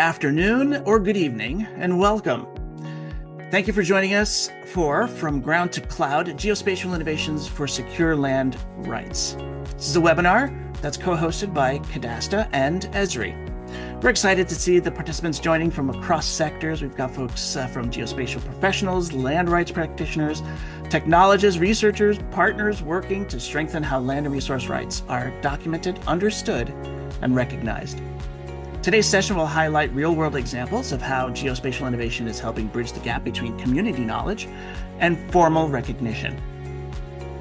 afternoon, or good evening, and welcome. Thank you for joining us for From Ground to Cloud, Geospatial Innovations for Secure Land Rights. This is a webinar that's co-hosted by Cadasta and Esri. We're excited to see the participants joining from across sectors. We've got folks from geospatial professionals, land rights practitioners, technologists, researchers, partners working to strengthen how land and resource rights are documented, understood, and recognized. Today's session will highlight real-world examples of how geospatial innovation is helping bridge the gap between community knowledge and formal recognition.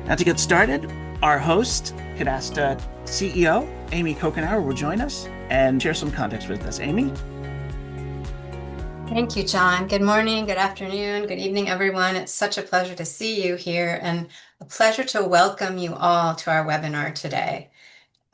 Now, to get started, our host, Cadasta CEO, Amy Kokenauer, will join us and share some context with us. Amy? Thank you, John. Good morning, good afternoon, good evening, everyone. It's such a pleasure to see you here and a pleasure to welcome you all to our webinar today.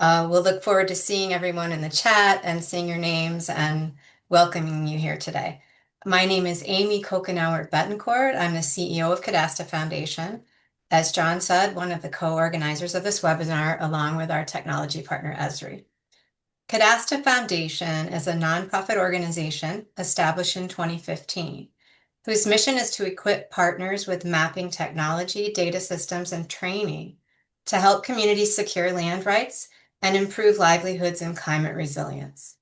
We'll look forward to seeing everyone in the chat and seeing your names and welcoming you here today. My name is Amy Kokenauer Betancourt. I'm the CEO of Cadasta Foundation. As John said, one of the co-organizers of this webinar, along with our technology partner, Esri. Cadasta Foundation is a nonprofit organization established in 2015, whose mission is to equip partners with mapping technology, data systems, and training to help communities secure land rights and improve livelihoods and climate resilience.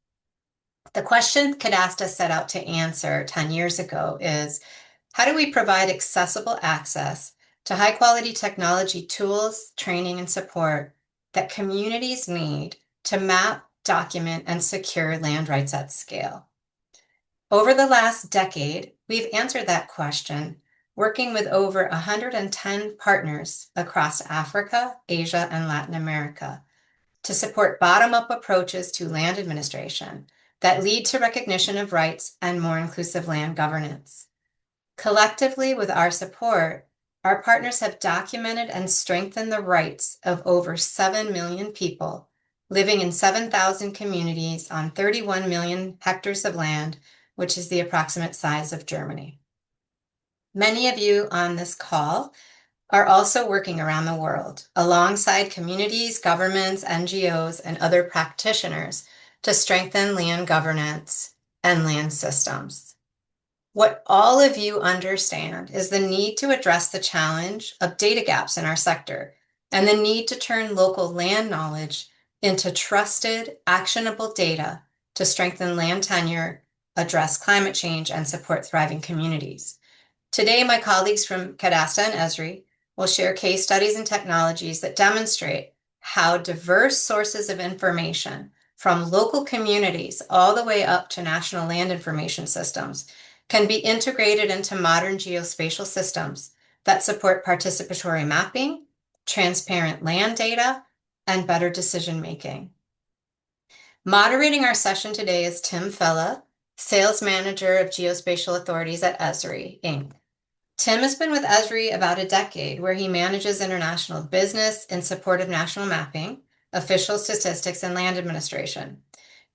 The question Cadasta set out to answer 10 years ago is, how do we provide accessible access to high-quality technology tools, training, and support that communities need to map, document, and secure land rights at scale? Over the last decade, we've answered that question, working with over 110 partners across Africa, Asia, and Latin America to support bottom-up approaches to land administration that lead to recognition of rights and more inclusive land governance. Collectively, with our support, our partners have documented and strengthened the rights of over 7 million people living in 7,000 communities on 31 million hectares of land, which is the approximate size of Germany. Many of you on this call are also working around the world alongside communities, governments, NGOs, and other practitioners to strengthen land governance and land systems. What all of you understand is the need to address the challenge of data gaps in our sector and the need to turn local land knowledge into trusted, actionable data to strengthen land tenure, address climate change, and support thriving communities. Today, my colleagues from Cadasta and Esri will share case studies and technologies that demonstrate how diverse sources of information from local communities all the way up to national land information systems can be integrated into modern geospatial systems that support participatory mapping, transparent land data, and better decision-making. Moderating our session today is Tim Fella, Sales Manager of Geospatial Authorities at Esri, Inc. Tim has been with Esri about a decade, where he manages international business in support of national mapping, official statistics, and land administration.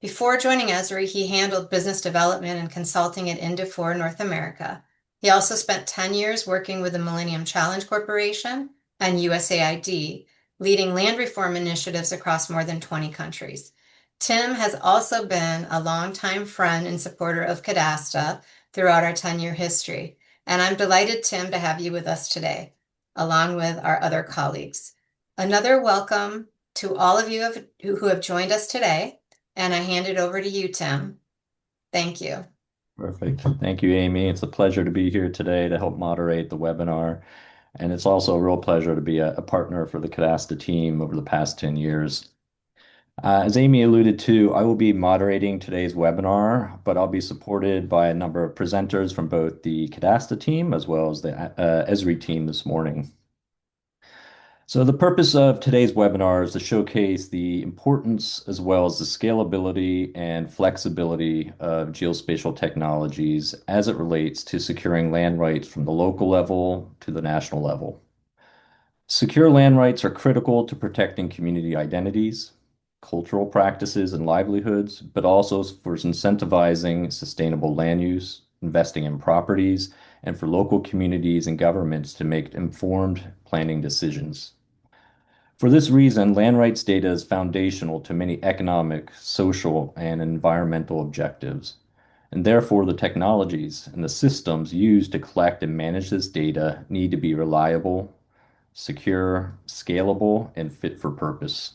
Before joining Esri, he handled business development and consulting at Indefor North America. He also spent 10 years working with the Millennium Challenge Corporation and USAID, leading land reform initiatives across more than 20 countries. Tim has also been a longtime friend and supporter of Cadasta throughout our 10-year history. And I'm delighted, Tim, to have you with us today, along with our other colleagues. Another welcome to all of you who have joined us today, and I hand it over to you, Tim. Thank you. Perfect. Thank you, Amy. It's a pleasure to be here today to help moderate the webinar. And it's also a real pleasure to be a partner for the Cadasta team over the past 10 years. As Amy alluded to, I will be moderating today's webinar, but I'll be supported by a number of presenters from both the Cadasta team as well as the Esri team this morning. So the purpose of today's webinar is to showcase the importance as well as the scalability and flexibility of geospatial technologies as it relates to securing land rights from the local level to the national level. Secure land rights are critical to protecting community identities, cultural practices, and livelihoods, but also for incentivizing sustainable land use, investing in properties, and for local communities and governments to make informed planning decisions. For this reason, land rights data is foundational to many economic, social, and environmental objectives. and therefore the technologies and the systems used to collect and manage this data need to be reliable, secure, scalable, and fit for purpose.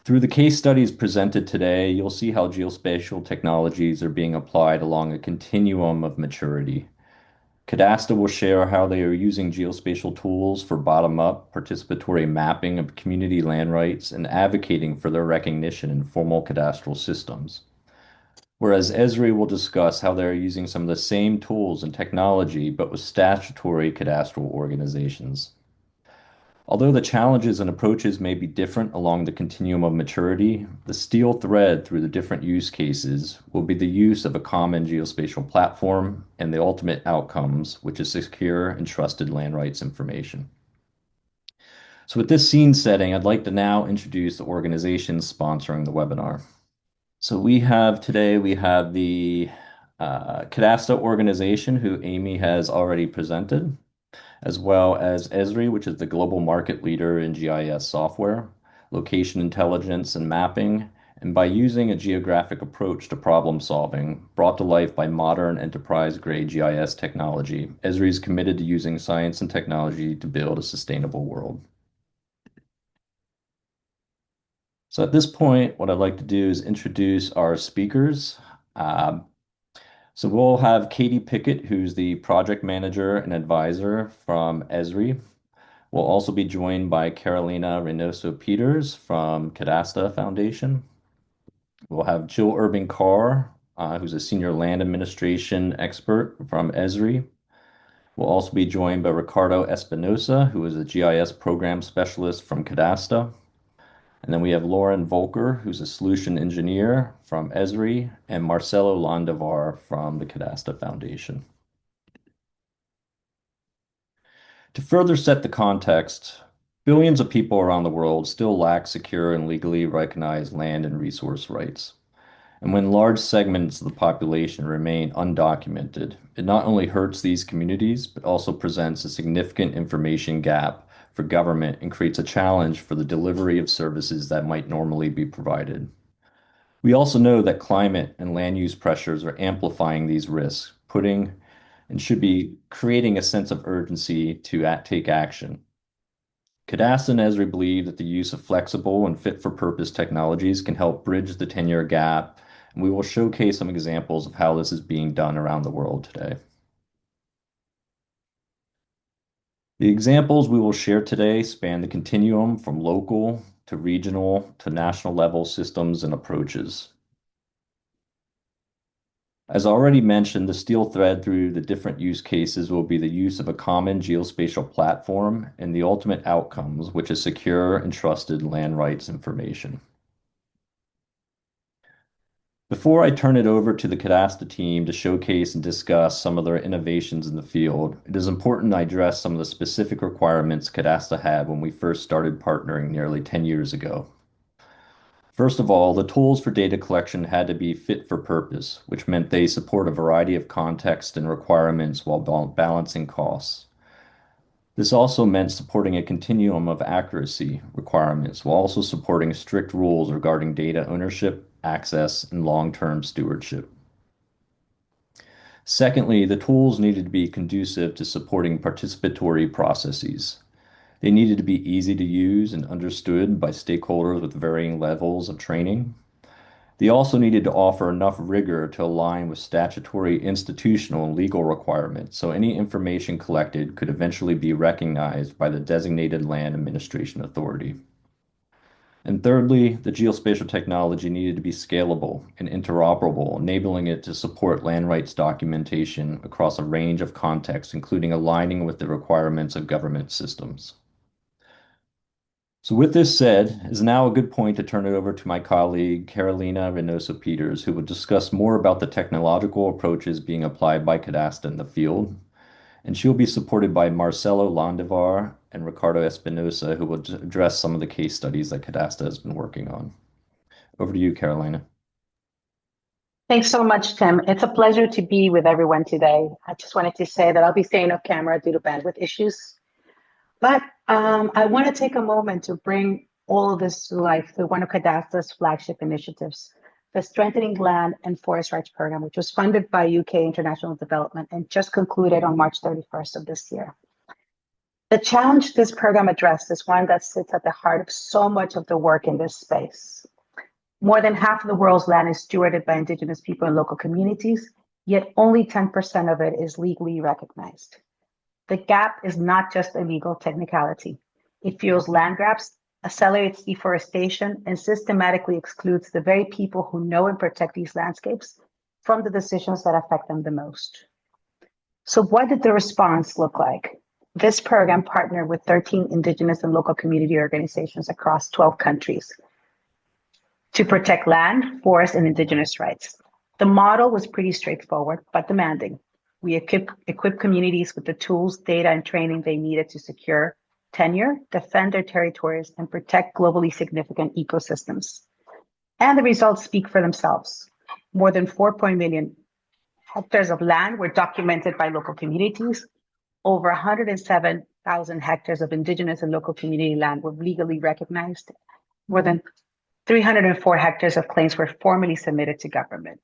Through the case studies presented today, you'll see how geospatial technologies are being applied along a continuum of maturity. Cadasta will share how they are using geospatial tools for bottom-up participatory mapping of community land rights and advocating for their recognition in formal cadastral systems. Whereas Esri will discuss how they are using some of the same tools and technology, but with statutory cadastral organizations. Although the challenges and approaches may be different along the continuum of maturity, the steel thread through the different use cases will be the use of a common geospatial platform and the ultimate outcomes, which is secure and trusted land rights information. So with this scene setting, I'd like to now introduce the organizations sponsoring the webinar. So we have the Cadasta organization, who Amy has already presented, as well as Esri, which is the global market leader in GIS software, location intelligence and mapping, and by using a geographic approach to problem solving brought to life by modern enterprise-grade GIS technology, Esri is committed to using science and technology to build a sustainable world. So at this point, what I'd like to do is introduce our speakers. So we'll have Katie Pickett, who's the project manager and advisor from Esri. We'll also be joined by Carolina Reynoso Peters from Cadasta Foundation. We'll have Jill Urban Carr, who's a senior land administration expert from Esri. We'll also be joined by Ricardo Espinosa, who is a GIS program specialist from Cadasta. And then we have Lauren Volker, who's a solution engineer from Esri, and Marcelo Landavar from the Cadasta Foundation. To further set the context, billions of people around the world still lack secure and legally recognized land and resource rights. And when large segments of the population remain undocumented, it not only hurts these communities, but also presents a significant information gap for government and creates a challenge for the delivery of services that might normally be provided. We also know that climate and land use pressures are amplifying these risks, putting and should be creating a sense of urgency to take action. Cadasta and Esri believe that the use of flexible and fit-for-purpose technologies can help bridge the tenure gap, and we will showcase some examples of how this is being done around the world today. The examples we will share today span the continuum from local to regional to national level systems and approaches. As already mentioned, the steel thread through the different use cases will be the use of a common geospatial platform and the ultimate outcomes, which is secure and trusted land rights information. Before I turn it over to the Cadasta team to showcase and discuss some of their innovations in the field, it is important I address some of the specific requirements Cadasta had when we first started partnering nearly 10 years ago. First of all, the tools for data collection had to be fit for purpose, which meant they support a variety of contexts and requirements while balancing costs. This also meant supporting a continuum of accuracy requirements while also supporting strict rules regarding data ownership, access, and long-term stewardship. Secondly, the tools needed to be conducive to supporting participatory processes. They needed to be easy to use and understood by stakeholders with varying levels of training. They also needed to offer enough rigor to align with statutory, institutional, and legal requirements, so any information collected could eventually be recognized by the designated land administration authority. And thirdly, the geospatial technology needed to be scalable and interoperable, enabling it to support land rights documentation across a range of contexts, including aligning with the requirements of government systems. So with this said, is now a good point to turn it over to my colleague, Carolina Reynoso Peters, who will discuss more about the technological approaches being applied by Cadasta in the field. And she'll be supported by Marcelo Landavar and Ricardo Espinosa, who will address some of the case studies that Cadasta has been working on. Over to you, Carolina. Thanks so much, Tim. It's a pleasure to be with everyone today. I just wanted to say that I'll be staying off camera due to bandwidth issues. But I want to take a moment to bring all of this to life through one of Cadasta's flagship initiatives, the Strengthening Land and Forest Rights Program, which was funded by UK International Development and just concluded on March 31st of this year. The challenge this program addressed is one that sits at the heart of so much of the work in this space. More than half of the world's land is stewarded by Indigenous people and local communities, yet only 10% of it is legally recognized. The gap is not just a legal technicality. It fuels land grabs, accelerates deforestation, and systematically excludes the very people who know and protect these landscapes from the decisions that affect them the most. So what did the response look like? This program partnered with 13 Indigenous and local community organizations across 12 countries to protect land, forest, and Indigenous rights. The model was pretty straightforward, but demanding. We equipped communities with the tools, data, and training they needed to secure tenure, defend their territories, and protect globally significant ecosystems. And the results speak for themselves. More than 4 million hectares of land were documented by local communities. Over 107,000 hectares of Indigenous and local community land were legally recognized. More than 304 hectares of claims were formally submitted to government.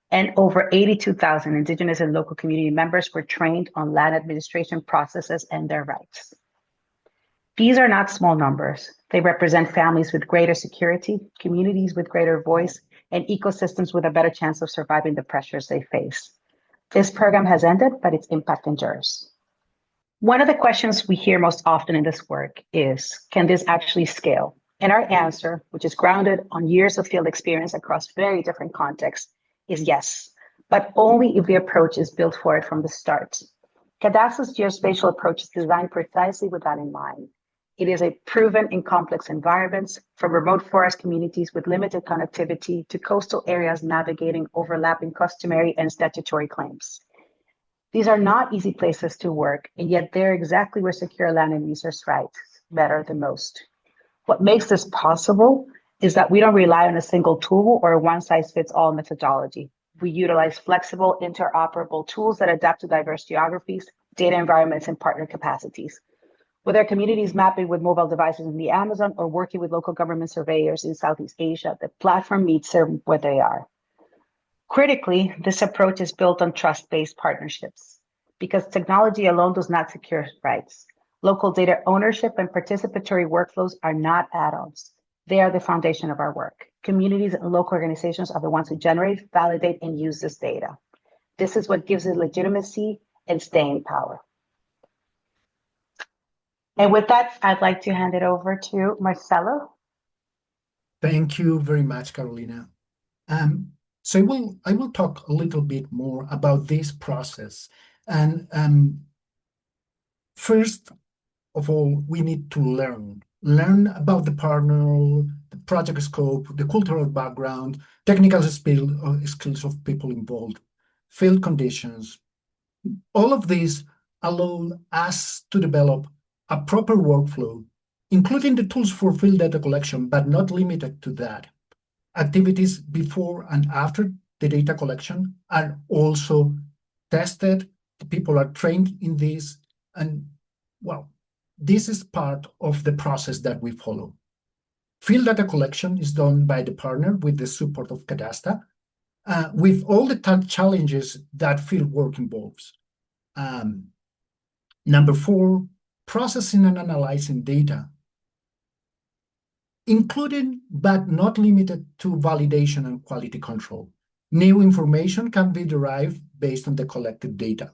And over 82,000 Indigenous and local community members were trained on land administration processes and their rights. These are not small numbers. They represent families with greater security, communities with greater voice, and ecosystems with a better chance of surviving the pressures they face. This program has ended, but its impact endures. One of the questions we hear most often in this work is, can this actually scale? And our answer, which is grounded on years of field experience across very different contexts, is yes, but only if the approach is built for it from the start. Cadasta's geospatial approach is designed precisely with that in mind. It is a proven in complex environments, from remote forest communities with limited connectivity to coastal areas navigating overlapping customary and statutory claims. These are not easy places to work, and yet they're exactly where secure land and resource rights matter the most. What makes this possible is that we don't rely on a single tool or a one-size-fits-all methodology. We utilize flexible, interoperable tools that adapt to diverse geographies, data environments, and partner capacities. Whether a community is mapping with mobile devices in the Amazon or working with local government surveyors in Southeast Asia, the platform meets them where they are. Critically, this approach is built on trust-based partnerships because technology alone does not secure rights. Local data ownership and participatory workflows are not add-ons. They are the foundation of our work. Communities and local organizations are the ones who generate, validate, and use this data. This is what gives it legitimacy and staying power. And with that, I'd like to hand it over to Marcelo. Thank you very much, Carolina. So I will talk a little bit more about this process. And first of all, we need to learn about the partner, the project scope, the cultural background, technical skills of people involved, field conditions. All of these allow us to develop a proper workflow, including the tools for field data collection, but not limited to that. Activities before and after the data collection are also tested. The people are trained in this, and well, this is part of the process that we follow. Field data collection is done by the partner with the support of Cadasta, with all the challenges that field work involves. Number 4, processing and analyzing data, including but not limited to validation and quality control. New information can be derived based on the collected data.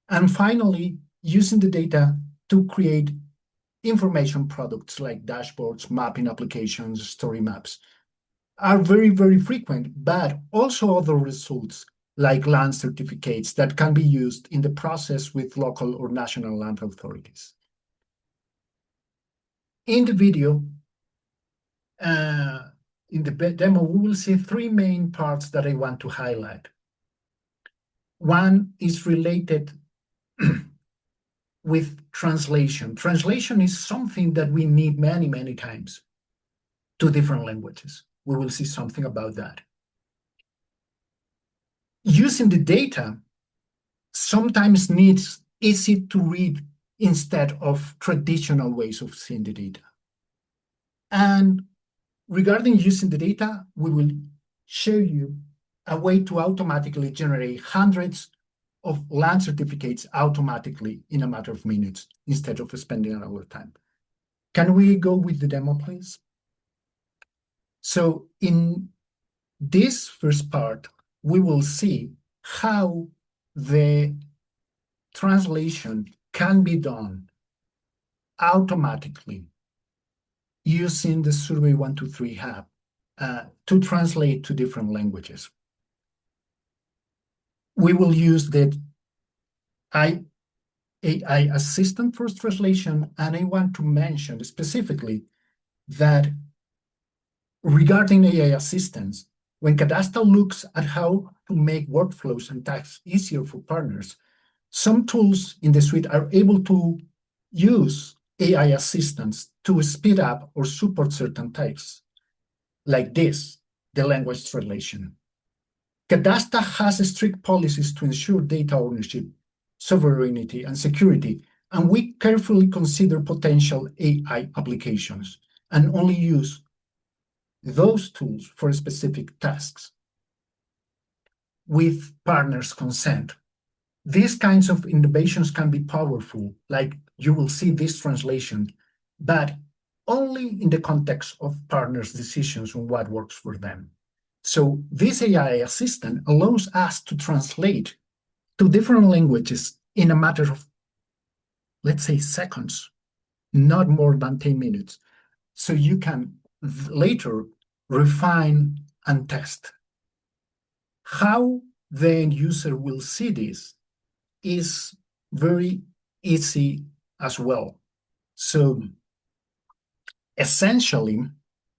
And finally, using the data to create information products like dashboards, mapping applications, story maps are very, very frequent, but also other results like land certificates that can be used in the process with local or national land authorities. In the video, in the demo, we will see 3 main parts that I want to highlight. One is related with translation. Translation is something that we need many, many times to different languages. We will see something about that. Using the data sometimes needs easy to read instead of traditional ways of seeing the data. And regarding using the data, we will show you a way to automatically generate hundreds of land certificates automatically in a matter of minutes instead of spending a lot of time. Can we go with the demo, please? So in this first part, we will see how the translation can be done automatically using the Survey 123 Hub to translate to different languages. We will use the AI assistant for translation, and I want to mention specifically that regarding AI assistance, when Cadasta looks at how to make workflows and tasks easier for partners, some tools in the suite are able to use AI assistants to speed up or support certain tasks, like this, the language translation. Cadasta has strict policies to ensure data ownership, sovereignty, and security, and we carefully consider potential AI applications and only use those tools for specific tasks with partners' consent. These kinds of innovations can be powerful, like you will see this translation, but only in the context of partners' decisions on what works for them. So this AI assistant allows us to translate to different languages in a matter of, let's say, seconds, not more than 10 minutes. So you can later refine and test. How the end user will see this is very easy as well. So essentially,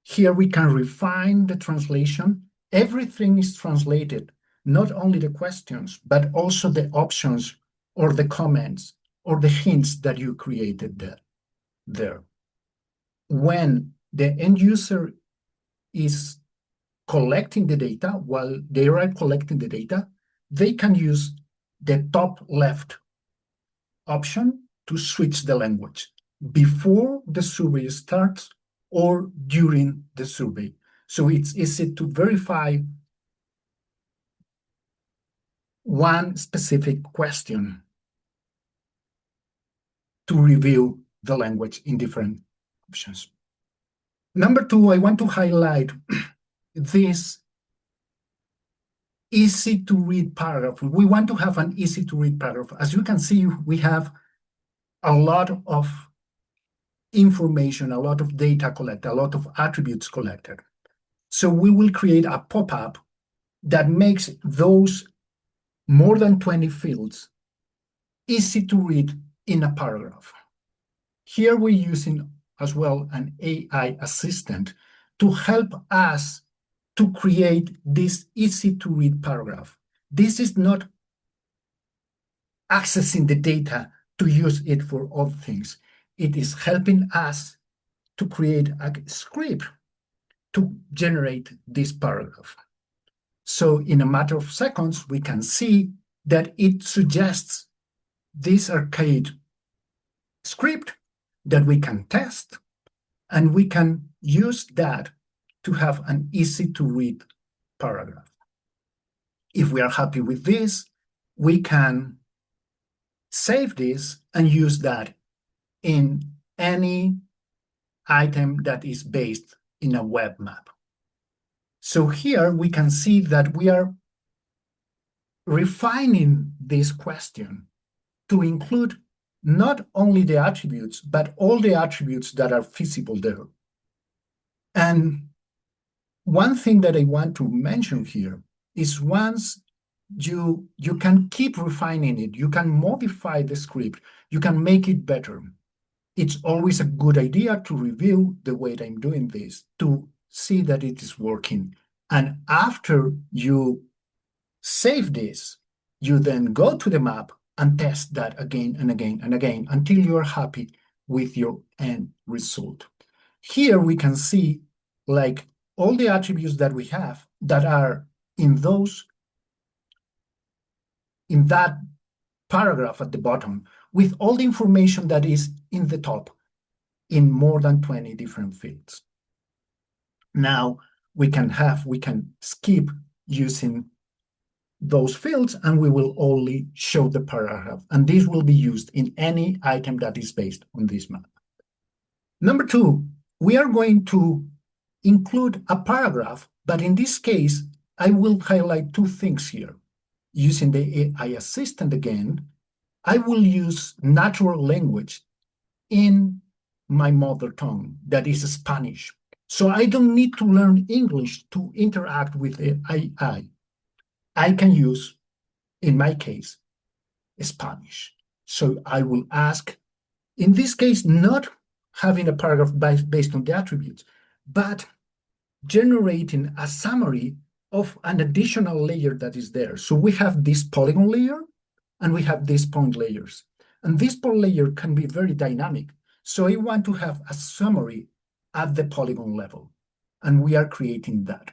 here we can refine the translation. Everything is translated, not only the questions, but also the options or the comments or the hints that you created there. When the end user is collecting the data, while they are collecting the data, they can use the top left option to switch the language before the survey starts or during the survey. So it's easy to verify one specific question to review the language in different options. Number two, I want to highlight this easy to read paragraph. We want to have an easy to read paragraph. As you can see, we have a lot of information, a lot of data collected, a lot of attributes collected. So we will create a pop-up that makes those more than 20 fields easy to read in a paragraph. Here we're using as well an AI assistant to help us to create this easy to read paragraph. This is not accessing the data to use it for other things. It is helping us to create a script to generate this paragraph. So in a matter of seconds, we can see that it suggests this arcade script that we can test, and we can use that to have an easy to read paragraph. If we are happy with this, we can save this and use that in any item that is based in a web map. So here we can see that we are refining this question to include not only the attributes, but all the attributes that are visible there. And one thing that I want to mention here is once you can keep refining it, you can modify the script, you can make it better. It's always a good idea to review the way that I'm doing this to see that it is working. And after you save this, you then go to the map and test that again and again and again until you're happy with your end result. Here we can see like all the attributes that we have that are in that paragraph at the bottom with all the information that is in the top in more than 20 different fields. Now, we can skip using those fields, and we will only show the paragraph. And this will be used in any item that is based on this map. Number two, we are going to include a paragraph, but in this case, I will highlight two things here. Using the AI assistant again, I will use natural language in my mother tongue, that is Spanish. So I don't need to learn English to interact with the AI. I can use, in my case, Spanish. So I will ask, in this case, not having a paragraph based on the attributes, but generating a summary of an additional layer that is there. So we have this polygon layer, and we have these point layers. And this point layer can be very dynamic. So I want to have a summary at the polygon level, and we are creating that.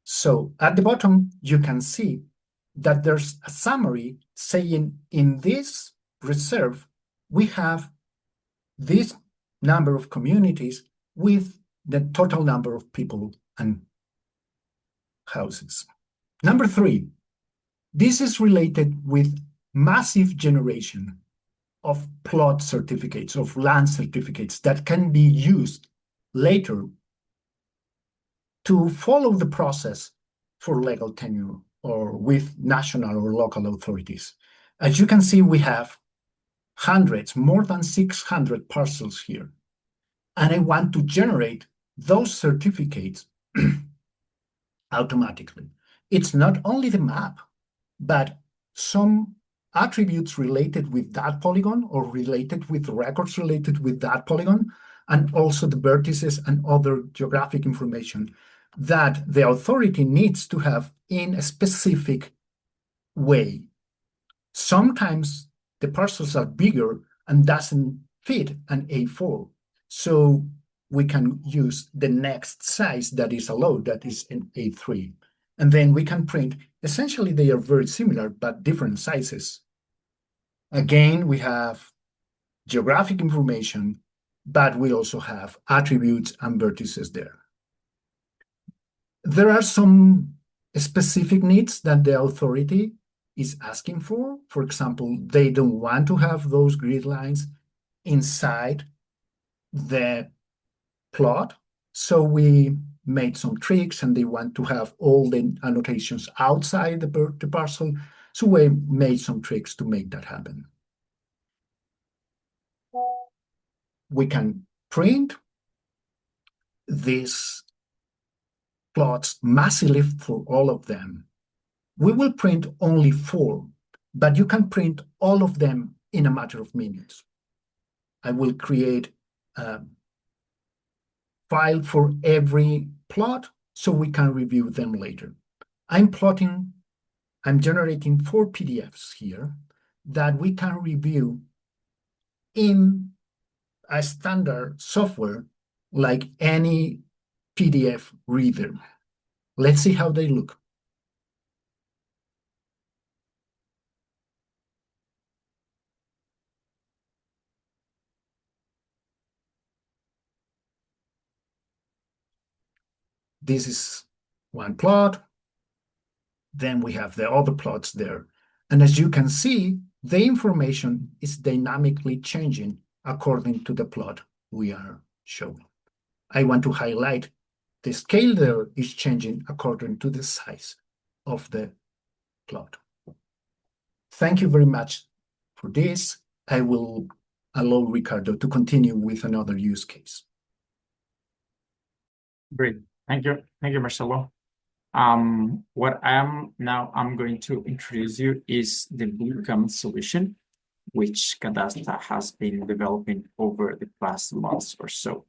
So at the bottom, you can see that there's a summary saying in this reserve, we have this number of communities with the total number of people and houses. Number three, this is related with massive generation of plot certificates, of land certificates that can be used later to follow the process for legal tenure or with national or local authorities. As you can see, we have hundreds, more than 600 parcels here. And I want to generate those certificates automatically. It's not only the map, but some attributes related with that polygon or related with records related with that polygon, and also the vertices and other geographic information that the authority needs to have in a specific way. Sometimes the parcels are bigger and doesn't fit an A4. So we can use the next size that is allowed, that is an A3. And then we can print, essentially they are very similar, but different sizes. Again, we have geographic information, but we also have attributes and vertices there. There are some specific needs that the authority is asking for. For example, they don't want to have those grid lines inside the plot. So we made some tricks, and they want to have all the annotations outside the parcel. So we made some tricks to make that happen. We can print these plots massively for all of them. We will print only 4, but you can print all of them in a matter of minutes. I will create a file for every plot so we can review them later. I'm generating 4 PDFs here that we can review in a standard software like any PDF reader. Let's see how they look. This is one plot. Then we have the other plots there. And as you can see, the information is dynamically changing according to the plot we are showing. I want to highlight the scale there is changing according to the size of the plot. Thank you very much for this. I will allow Ricardo to continue with another use case. Great. Thank you, Marcelo. What I'm going to introduce you is the Blue Common solution, which Cadasta has been developing over the past months or so.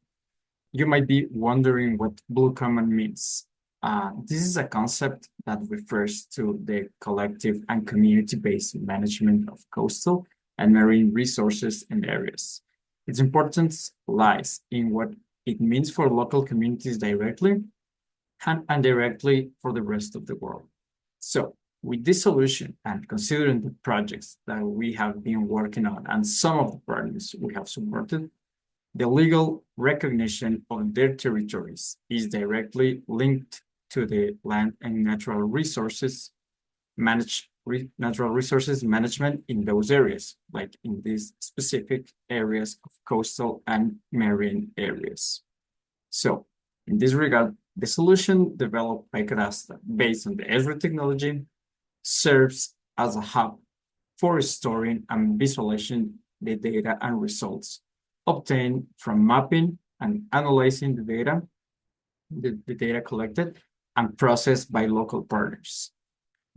You might be wondering what Blue Common means. This is a concept that refers to the collective and community-based management of coastal and marine resources and areas. Its importance lies in what it means for local communities directly and indirectly for the rest of the world. So with this solution, and considering the projects that we have been working on and some of the partners we have supported, The legal recognition of their territories is directly linked to the land and natural resources management in those areas, like in these specific areas of coastal and marine areas. So in this regard, the solution developed by Cadasta based on the Esri technology serves as a hub for storing and visualizing the data and results obtained from mapping and analyzing the data collected and processed by local partners.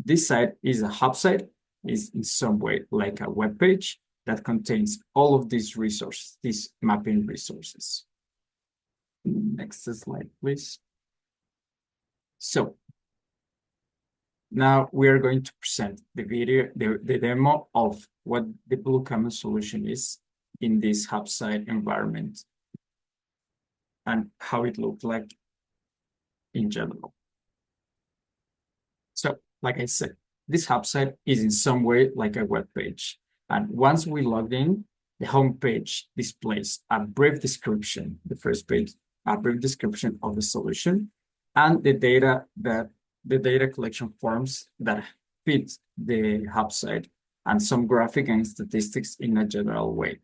This site is a hub site, is in some way like a web page that contains all of these resources, these mapping resources. Next slide, please. So now we are going to present the video, the demo of what the Blue Common solution is in this hub site environment and how it looked like in general. So, like I said, this hub site is in some way like a web page. And once we log in, the home page displays a brief description, the first page, a brief description of the solution and the data collection forms that fit the hub site and some graphic and statistics in a general way,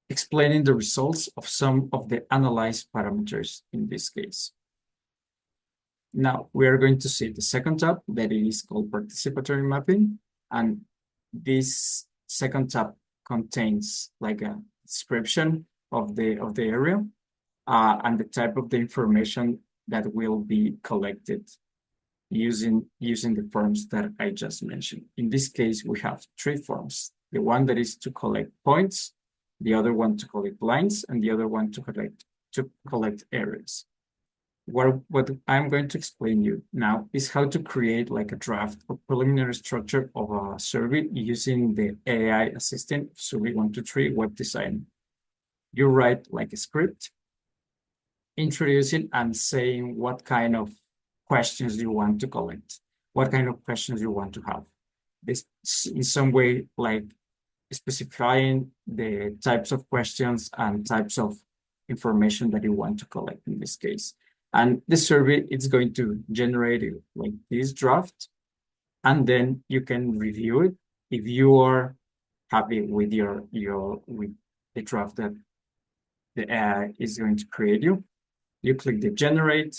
explaining the results of some of the analyzed parameters in this case. Now we are going to see the second tab that is called participatory mapping, and this second tab contains like a description of the area and the type of the information that will be collected using the forms that I just mentioned. In this case, we have three forms. The one that is to collect points, the other one to collect lines, and the other one to collect areas. What I'm going to explain you now is how to create like a draft or preliminary structure of a survey using the AI assistant Survey 123 web design. You write like a script, introducing and saying what kind of questions you want to collect, what kind of questions you want to have. This in some way like specifying the types of questions and types of information that you want to collect in this case. And the survey, it's going to generate like this draft, and then you can review it. If you are happy with with the draft that the AI is going to create you click the generate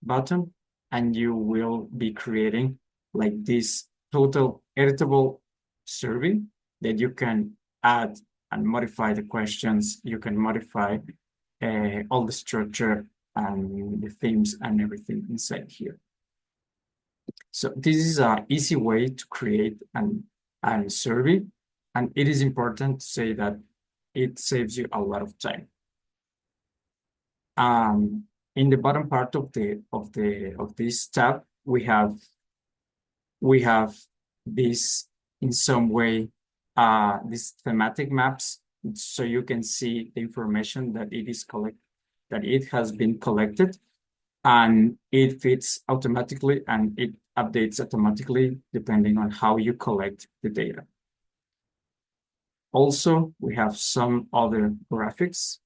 button, and you will be creating like this total editable survey that you can add and modify the questions. You can modify all the structure and the themes and everything inside here. So this is an easy way to create a survey, and it is important to say that it saves you a lot of time. In the bottom part of this tab, we have this in some way these thematic maps, so you can see the information that it has been collected, and it fits automatically and it updates automatically depending on how you collect the data. Also, we have some other graphics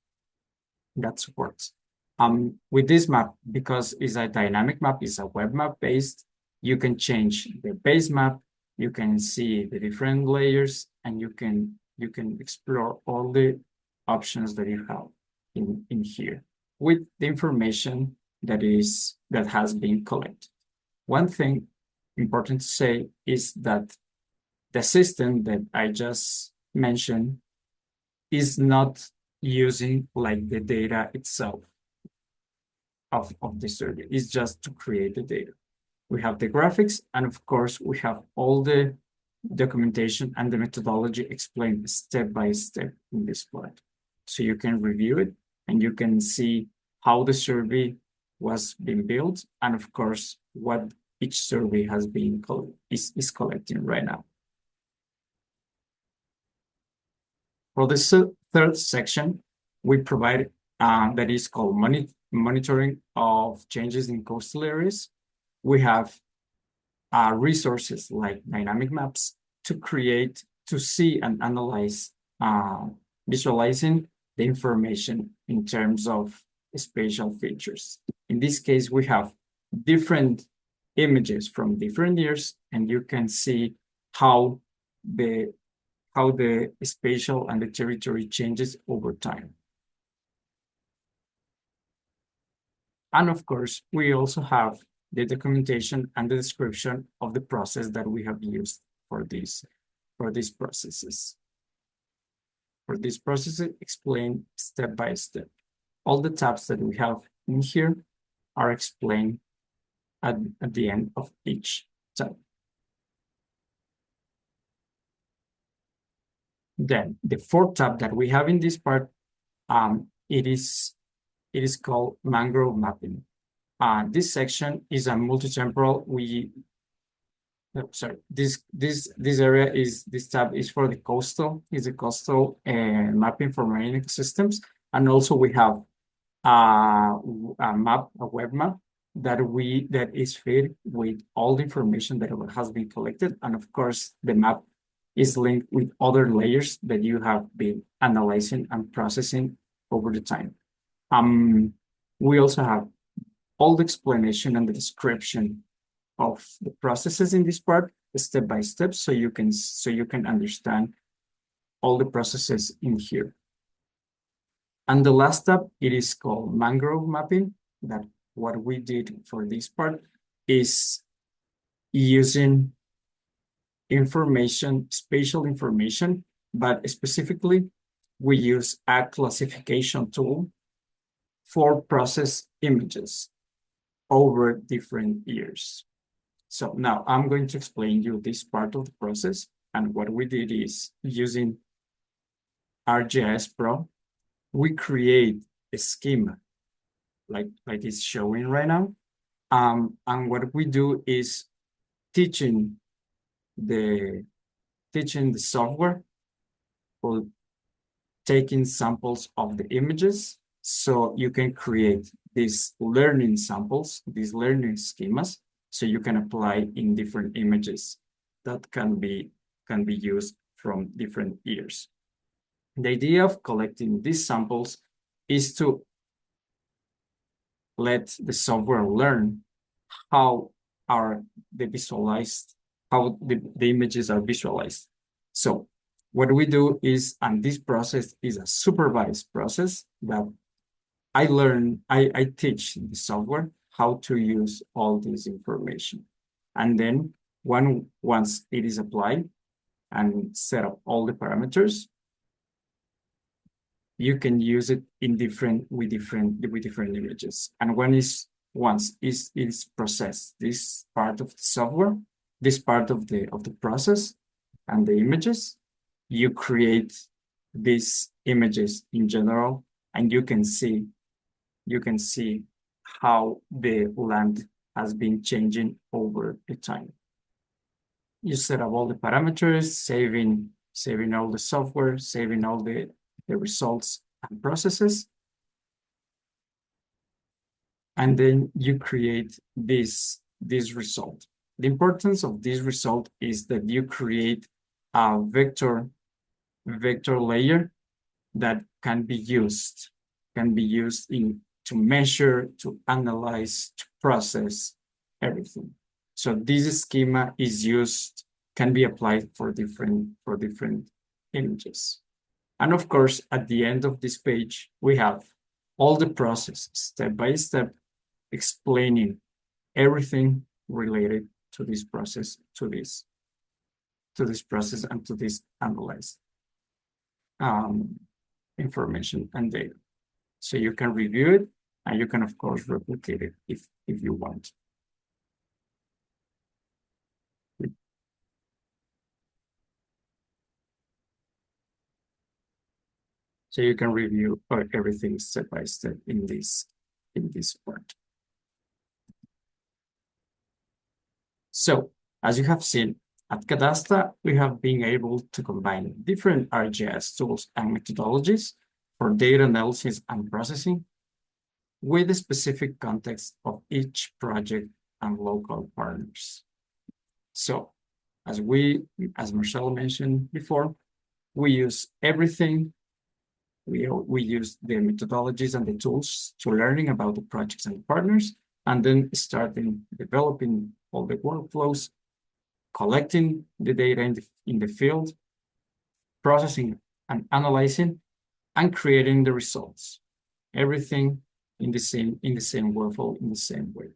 that support. With this map, because it's a dynamic map, it's a web map based, you can change the base map, you can see the different layers, and you can explore all the options that you have in here with the information that has been collected. One thing important to say is that the system that I just mentioned is not using like the data itself of the survey. It's just to create the data. We have the graphics, and of course we have all the documentation and the methodology explained step by step in this part. So you can review it and you can see how the survey was being built, and of course what each survey has been is collecting right now. For the third section, we provide that is called monitoring of changes in coastal areas. We have resources like dynamic maps to see and analyze visualizing the information in terms of spatial features. In this case, we have different images from different years, and you can see how the spatial and the territory changes over time. And of course, we also have the documentation and the description of the process that we have used for these processes. For these processes, explained step by step. All the tabs that we have in here are explained at the end of each tab. Then the fourth tab that we have in this part, it is called mangrove mapping. This section is a multi-temporal. This area this tab is for the coastal. Is a coastal mapping for marine ecosystems, and also we have a web map that is fed with all the information that has been collected, and of course the map is linked with other layers that you have been analyzing and processing over the time. We also have all the explanation and the description of the processes in this part, step by step, so you can understand all the processes in here. And the last step, it is called mangrove mapping. That what we did for this part is using information, spatial information, but specifically we use a classification tool for process images over different years. So now I'm going to explain you this part of the process. And what we did is using ArcGIS Pro, we create a schema like it's showing right now. And what we do is teaching the software for taking samples of the images, so you can create these learning samples, these learning schemas, so you can apply in different images that can be used from different years. The idea of collecting these samples is to let the software learn how the images are visualized. So what we do is, and this process is a supervised process that I teach the software how to use all this information. And then once it is applied and set up all the parameters, you can use it with different images. And once it is processed, this part of the software, this part of the process and the images, you create these images in general, and you can see how the land has been changing over the time. You set up all the parameters, saving all the software, saving all the results and processes. And then you create this result. The importance of this result is that you create a vector layer that can be used to measure, to analyze, to process everything. So this schema can be applied for different images. And of course, at the end of this page, we have all the process, step by step, explaining everything related to this process, to this process, and to this analyzed information and data. So you can review it, and you can, of course, replicate it if you want. So you can review everything step by step in this part. So, as you have seen, at Cadasta, we have been able to combine different ArcGIS tools and methodologies for data analysis and processing with the specific context of each project and local partners. So, as Marcelo mentioned before, we use everything We use the methodologies and the tools to learning about the projects and partners, and then starting developing all the workflows, collecting the data in the field, processing and analyzing, and creating the results. Everything in the same workflow, in the same way.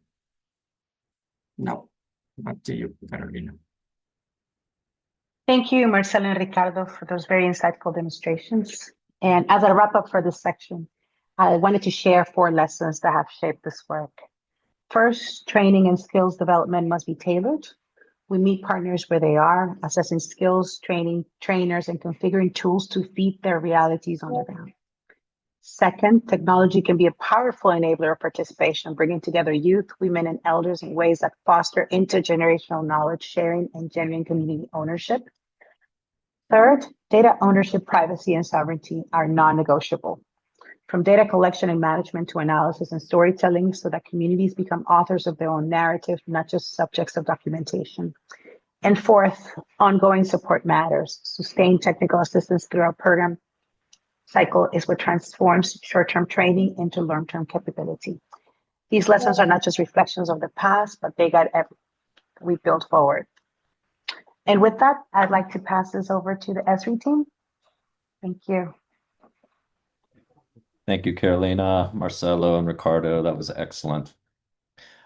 Now, back to you, Carolina. Thank you, Marcelo and Ricardo, for those very insightful demonstrations. And as a wrap up for this section, I wanted to share 4 lessons that have shaped this work. First, training and skills development must be tailored. We meet partners where they are, assessing skills, training trainers, and configuring tools to feed their realities on the ground. Second, technology can be a powerful enabler of participation, bringing together youth, women, and elders in ways that foster intergenerational knowledge sharing and genuine community ownership. Third, data ownership, privacy, and sovereignty are non-negotiable. From data collection and management to analysis and storytelling, so that communities become authors of their own narrative, not just subjects of documentation. And fourth, ongoing support matters. Sustained technical assistance through our program cycle is what transforms short-term training into long-term capability. These lessons are not just reflections of the past, but they guide everything we build forward. And with that, I'd like to pass this over to the Esri team. Thank you. Thank you, Carolina, Marcelo, and Ricardo. That was excellent.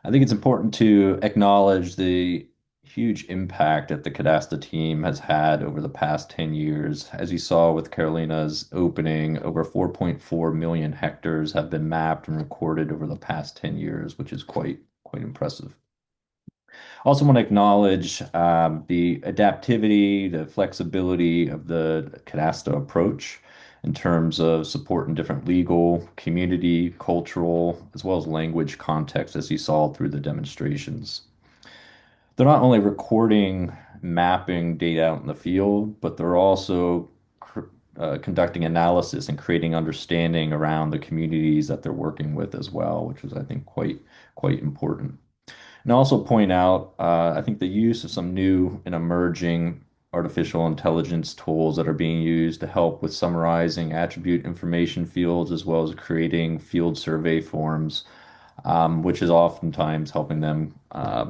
I think it's important to acknowledge the huge impact that the Cadasta team has had over the past 10 years. As you saw with Carolina's opening, over 4.4 million hectares have been mapped and recorded over the past 10 years, which is quite impressive. I also want to acknowledge the adaptivity, the flexibility of the Cadasta approach in terms of supporting different legal, community, cultural, as well as language contexts, as you saw through the demonstrations. They're not only recording, mapping data out in the field, but they're also conducting analysis and creating understanding around the communities that they're working with as well, which is, I think, quite important. And also point out, I think the use of some new and emerging artificial intelligence tools that are being used to help with summarizing attribute information fields, as well as creating field survey forms, which is oftentimes helping them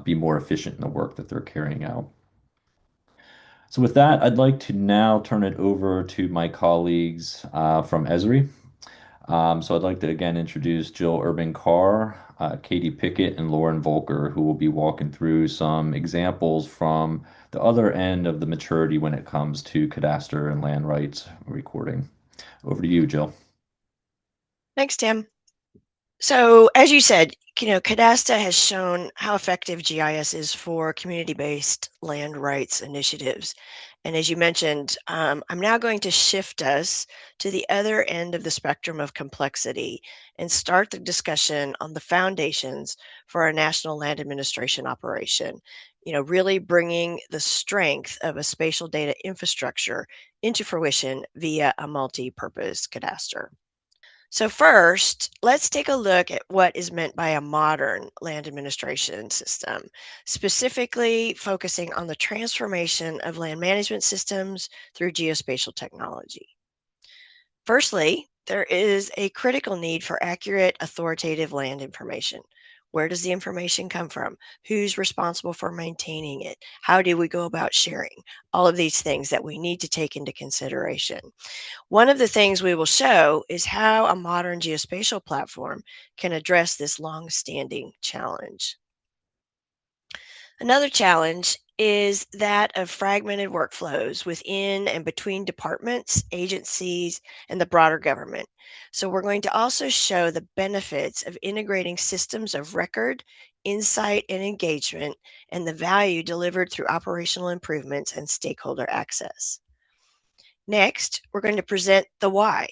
be more efficient in the work that they're carrying out. So with that, I'd like to now turn it over to my colleagues from Esri. So I'd like to again introduce Jill Urban-Carr, Katie Pickett, and Lauren Volker, who will be walking through some examples from the other end of the maturity when it comes to cadastre and land rights recording. Over to you, Jill. Thanks, Tim. So as you said, Cadasta has shown how effective GIS is for community-based land rights initiatives. And as you mentioned, I'm now going to shift us to the other end of the spectrum of complexity and start the discussion on the foundations for our national land administration operation, really bringing the strength of a spatial data infrastructure into fruition via a multi-purpose cadastre. So first, let's take a look at what is meant by a modern land administration system, specifically focusing on the transformation of land management systems through geospatial technology. Firstly, there is a critical need for accurate, authoritative land information. Where does the information come from? Who's responsible for maintaining it? How do we go about sharing? All of these things that we need to take into consideration. One of the things we will show is how a modern geospatial platform can address this long-standing challenge. Another challenge is that of fragmented workflows within and between departments, agencies, and the broader government. So we're going to also show the benefits of integrating systems of record, insight, and engagement, and the value delivered through operational improvements and stakeholder access. Next, we're going to present the why.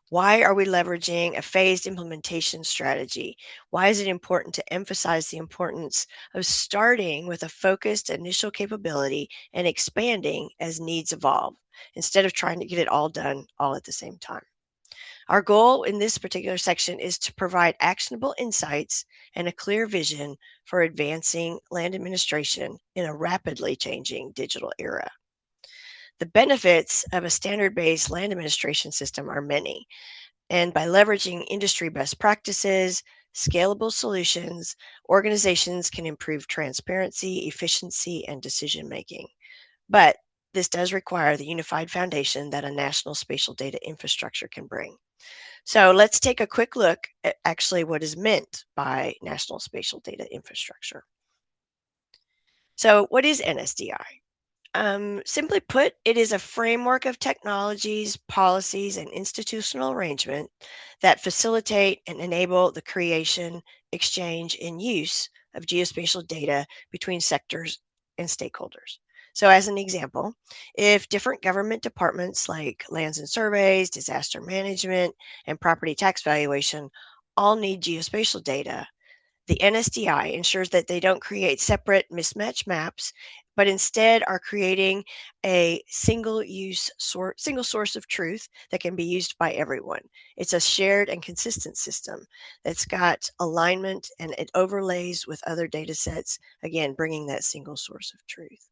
Why are we leveraging a phased implementation strategy? Why is it important to emphasize the importance of starting with a focused initial capability and expanding as needs evolve, instead of trying to get it all done all at the same time? Our goal in this particular section is to provide actionable insights and a clear vision for advancing land administration in a rapidly changing digital era. The benefits of a standard-based land administration system are many, and by leveraging industry best practices, scalable solutions, organizations can improve transparency, efficiency, and decision-making. But this does require the unified foundation that a national spatial data infrastructure can bring. So let's take a quick look at actually what is meant by National Spatial Data Infrastructure. So what is NSDI? Simply put, it is a framework of technologies, policies, and institutional arrangement that facilitate and enable the creation, exchange, and use of geospatial data between sectors and stakeholders. So as an example, if different government departments like lands and surveys, disaster management, and property tax valuation all need geospatial data, the NSDI ensures that they don't create separate mismatched maps, but instead are creating a single source of truth that can be used by everyone. It's a shared and consistent system that's got alignment and it overlays with other data sets, again, bringing that single source of truth.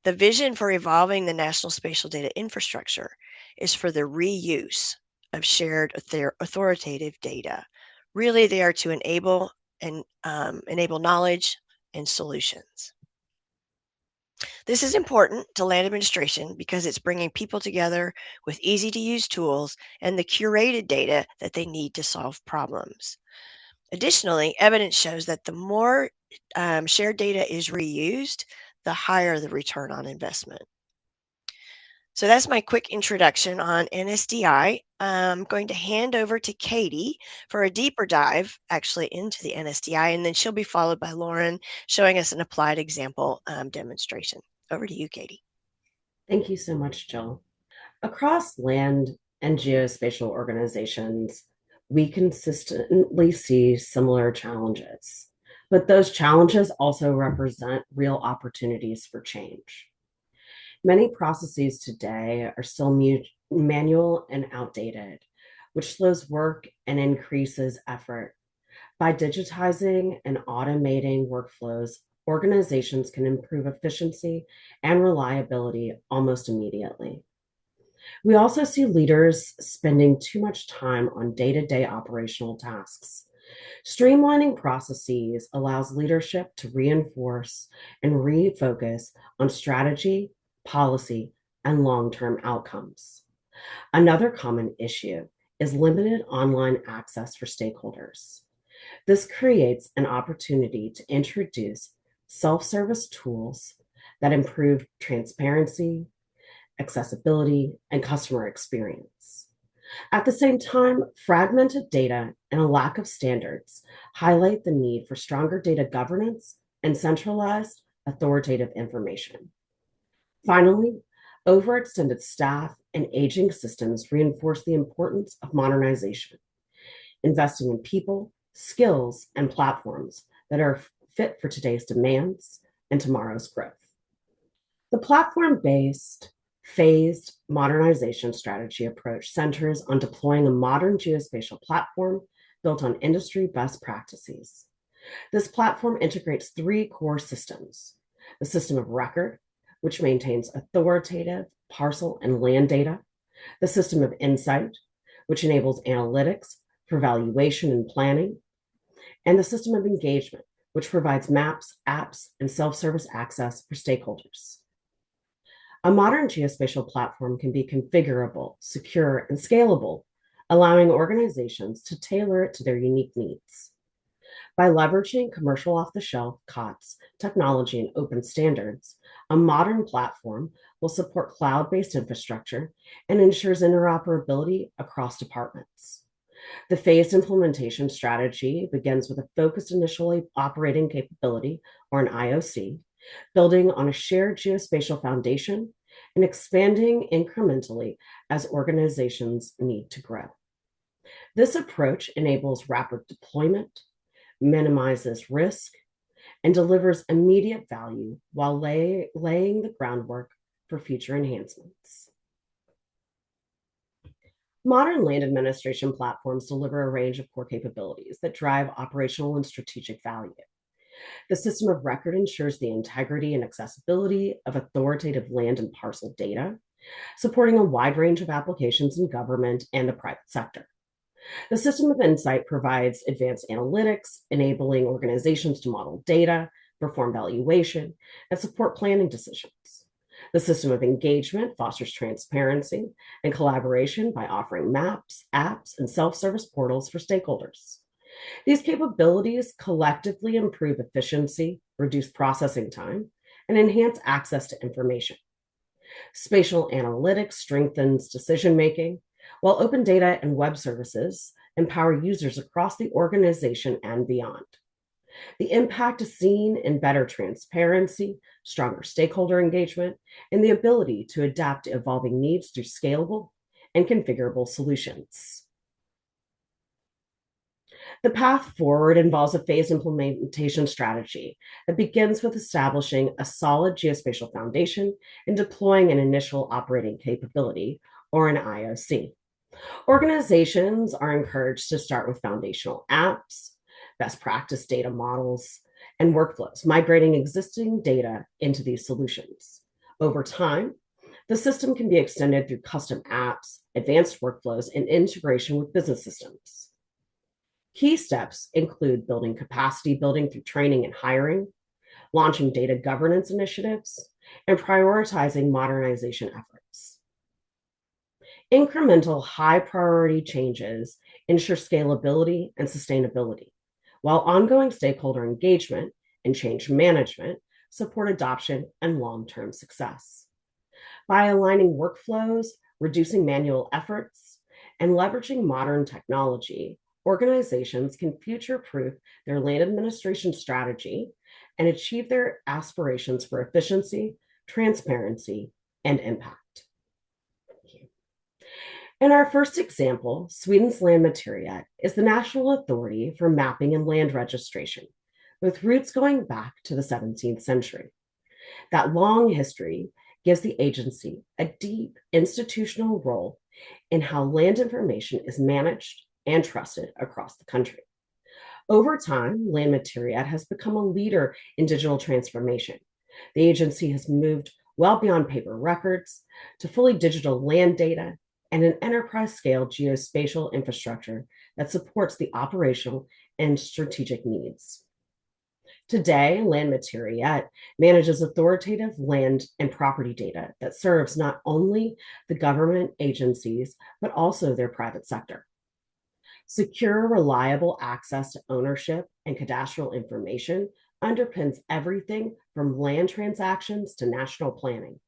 The vision for evolving the national spatial data infrastructure is for the reuse of shared authoritative data. Really, they are to enable knowledge and solutions. This is important to land administration because it's bringing people together with easy-to-use tools and the curated data that they need to solve problems. Additionally, evidence shows that the more shared data is reused, the higher the return on investment. So that's my quick introduction on NSDI. I'm going to hand over to Katie for a deeper dive actually into the NSDI, and then she'll be followed by Lauren showing us an applied example demonstration. Over to you, Katie. Thank you so much, Jill. Across land and geospatial organizations, we consistently see similar challenges, but those challenges also represent real opportunities for change. Many processes today are still manual and outdated, which slows work and increases effort. By digitizing and automating workflows, organizations can improve efficiency and reliability almost immediately. We also see leaders spending too much time on day-to-day operational tasks. Streamlining processes allows leadership to reinforce and refocus on strategy, policy, and long-term outcomes. Another common issue is limited online access for stakeholders. This creates an opportunity to introduce self-service tools that improve transparency, accessibility, and customer experience. At the same time, fragmented data and a lack of standards highlight the need for stronger data governance and centralized authoritative information. Finally, overextended staff and aging systems reinforce the importance of modernization, investing in people, skills, and platforms that are fit for today's demands and tomorrow's growth. The platform-based phased modernization strategy approach centers on deploying a modern geospatial platform built on industry best practices. This platform integrates three core systems: the system of record, which maintains authoritative parcel and land data; the system of insight, which enables analytics for valuation and planning; and the system of engagement, which provides maps, apps, and self-service access for stakeholders. A modern geospatial platform can be configurable, secure, and scalable, allowing organizations to tailor it to their unique needs. By leveraging commercial off-the-shelf COTS technology and open standards, a modern platform will support cloud-based infrastructure and ensures interoperability across departments. The phased implementation strategy begins with a focused initial operating capability, or an IOC, building on a shared geospatial foundation and expanding incrementally as organizations need to grow. This approach enables rapid deployment, minimizes risk, and delivers immediate value while laying the groundwork for future enhancements. Modern land administration platforms deliver a range of core capabilities that drive operational and strategic value. The system of record ensures the integrity and accessibility of authoritative land and parcel data, supporting a wide range of applications in government and the private sector. The system of insight provides advanced analytics, enabling organizations to model data, perform valuation, and support planning decisions. The system of engagement fosters transparency and collaboration by offering maps, apps, and self-service portals for stakeholders. These capabilities collectively improve efficiency, reduce processing time, and enhance access to information. Spatial analytics strengthens decision-making, while open data and web services empower users across the organization and beyond. The impact is seen in better transparency, stronger stakeholder engagement, and the ability to adapt to evolving needs through scalable and configurable solutions. The path forward involves a phased implementation strategy that begins with establishing a solid geospatial foundation and deploying an initial operating capability, or an IOC. Organizations are encouraged to start with foundational apps, best practice data models, and workflows, migrating existing data into these solutions. Over time, the system can be extended through custom apps, advanced workflows, and integration with business systems. Key steps include building capacity building through training and hiring, launching data governance initiatives, and prioritizing modernization efforts. Incremental high-priority changes ensure scalability and sustainability, while ongoing stakeholder engagement and change management support adoption and long-term success. By aligning workflows, reducing manual efforts, and leveraging modern technology, organizations can future-proof their land administration strategy and achieve their aspirations for efficiency, transparency, and impact. In our first example, Sweden's Lantmäteriet is the national authority for mapping and land registration, with roots going back to the 17th century. That long history gives the agency a deep institutional role in how land information is managed and trusted across the country. Over time, Lantmäteriet has become a leader in digital transformation. The agency has moved well beyond paper records to fully digital land data and an enterprise-scale geospatial infrastructure that supports the operational and strategic needs. Today, Lantmäteriet manages authoritative land and property data that serves not only the government agencies, but also their private sector. Secure, reliable access to ownership and cadastral information underpins everything from land transactions to national planning.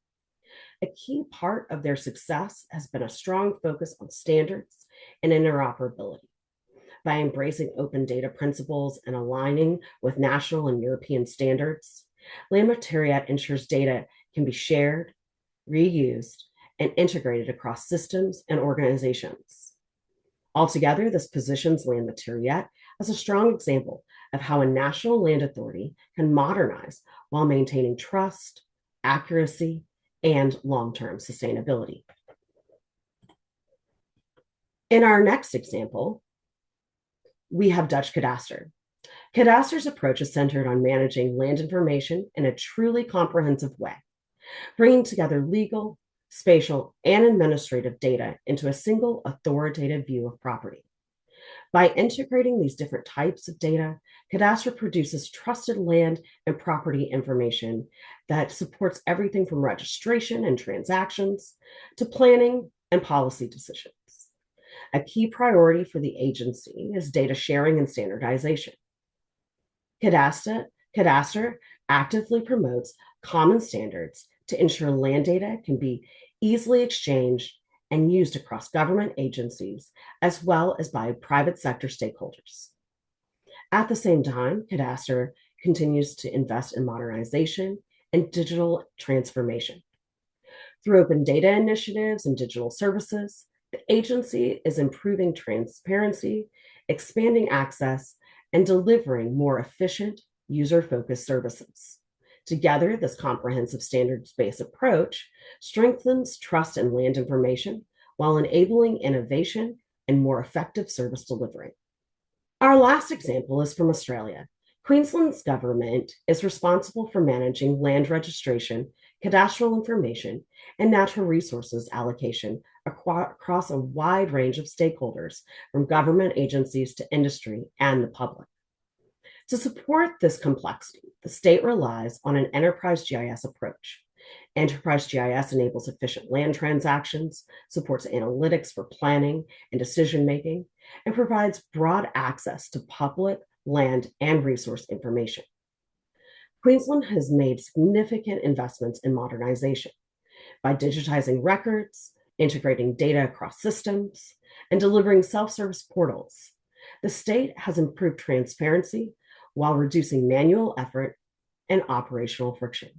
A key part of their success has been a strong focus on standards and interoperability. By embracing open data principles and aligning with national and European standards, Lantmäteriet ensures data can be shared, reused, and integrated across systems and organizations. Altogether, this positions Lantmäteriet as a strong example of how a national land authority can modernize while maintaining trust, accuracy, and long-term sustainability. In our next example, we have Dutch Cadastre. Cadaster's approach is centered on managing land information in a truly comprehensive way, bringing together legal, spatial, and administrative data into a single authoritative view of property. By integrating these different types of data, Cadastre produces trusted land and property information that supports everything from registration and transactions to planning and policy decisions. A key priority for the agency is data sharing and standardization. Cadastre actively promotes common standards to ensure land data can be easily exchanged and used across government agencies, as well as by private sector stakeholders. At the same time, Cadastre continues to invest in modernization and digital transformation. Through open data initiatives and digital services, the agency is improving transparency, expanding access, and delivering more efficient, user-focused services. Together, this comprehensive standards-based approach strengthens trust in land information while enabling innovation and more effective service delivery. Our last example is from Australia. Queensland's government is responsible for managing land registration, cadastral information, and natural resources allocation across a wide range of stakeholders, from government agencies to industry and the public. To support this complexity, the state relies on an enterprise GIS approach. Enterprise GIS enables efficient land transactions, supports analytics for planning and decision making, and provides broad access to public, land, and resource information. Queensland has made significant investments in modernization by digitizing records, integrating data across systems, and delivering self-service portals. The state has improved transparency while reducing manual effort and operational friction.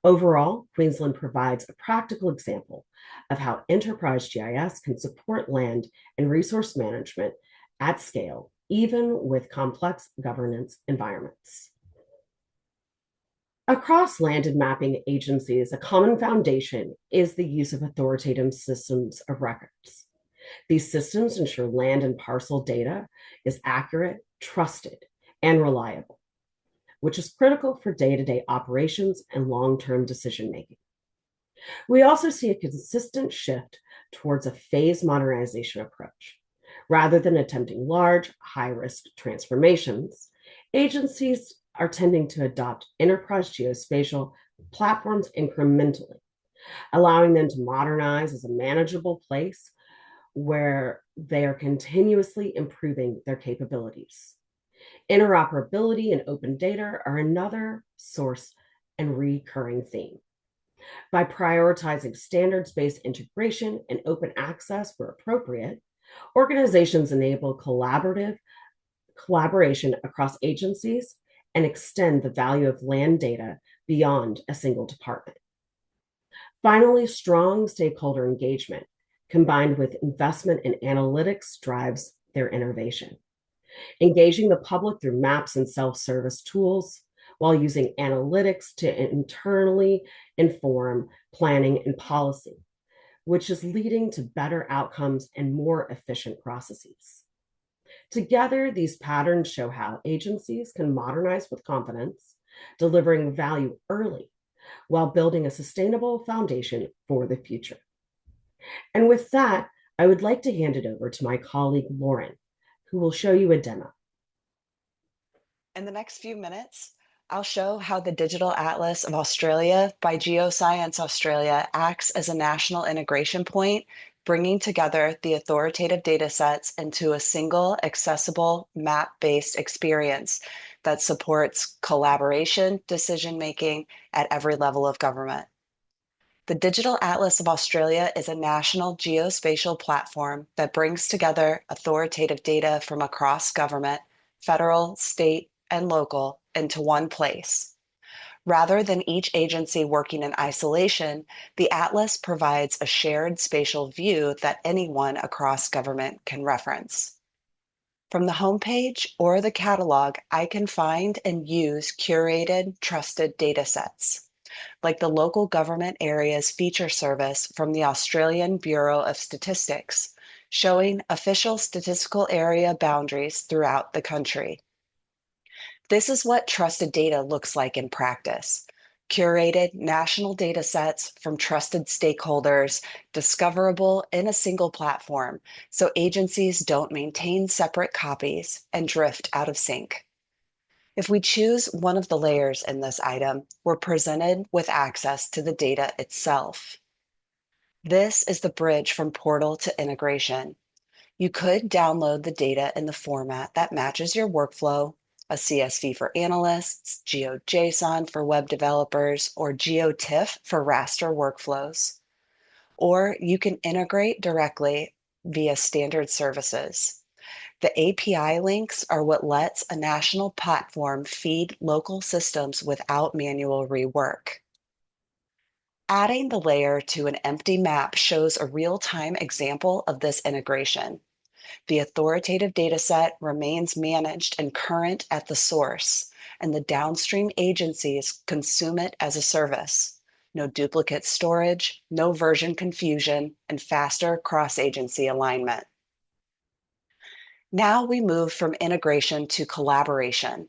Overall, Queensland provides a practical example of how enterprise GIS can support land and resource management at scale, even with complex governance environments. Across land and mapping agencies, a common foundation is the use of authoritative systems of records. These systems ensure land and parcel data is accurate, trusted, and reliable, which is critical for day-to-day operations and long-term decision-making. We also see a consistent shift towards a phased modernization approach. Rather than attempting large, high-risk transformations, agencies are tending to adopt enterprise geospatial platforms incrementally, allowing them to modernize as a manageable place where they are continuously improving their capabilities. Interoperability and open data are another source and recurring theme. By prioritizing standards-based integration and open access where appropriate, organizations enable collaboration across agencies and extend the value of land data beyond a single department. Finally, strong stakeholder engagement combined with investment in analytics drives their innovation. Engaging the public through maps and self-service tools while using analytics to internally inform planning and policy, which is leading to better outcomes and more efficient processes. Together, these patterns show how agencies can modernize with confidence, delivering value early while building a sustainable foundation for the future. And with that, I would like to hand it over to my colleague, Lauren, who will show you a demo. In the next few minutes, I'll show how the Digital Atlas of Australia by Geoscience Australia acts as a national integration point, bringing together the authoritative data sets into a single, accessible, map-based experience that supports collaboration, decision-making at every level of government. The Digital Atlas of Australia is a national geospatial platform that brings together authoritative data from across government, federal, state, and local into one place. Rather than each agency working in isolation, the Atlas provides a shared spatial view that anyone across government can reference. From the homepage or the catalog, I can find and use curated, trusted data sets, like the Local Government Areas Feature Service from the Australian Bureau of Statistics, showing official statistical area boundaries throughout the country. This is what trusted data looks like in practice. Curated national data sets from trusted stakeholders, discoverable in a single platform, so agencies don't maintain separate copies and drift out of sync. If we choose one of the layers in this item, we're presented with access to the data itself. This is the bridge from portal to integration. You could download the data in the format that matches your workflow, a CSV for analysts, GeoJSON for web developers, or GeoTIFF for raster workflows. Or you can integrate directly via standard services. The API links are what lets a national platform feed local systems without manual rework. Adding the layer to an empty map shows a real-time example of this integration. The authoritative dataset remains managed and current at the source, and the downstream agencies consume it as a service. No duplicate storage, no version confusion, and faster cross-agency alignment. Now we move from integration to collaboration.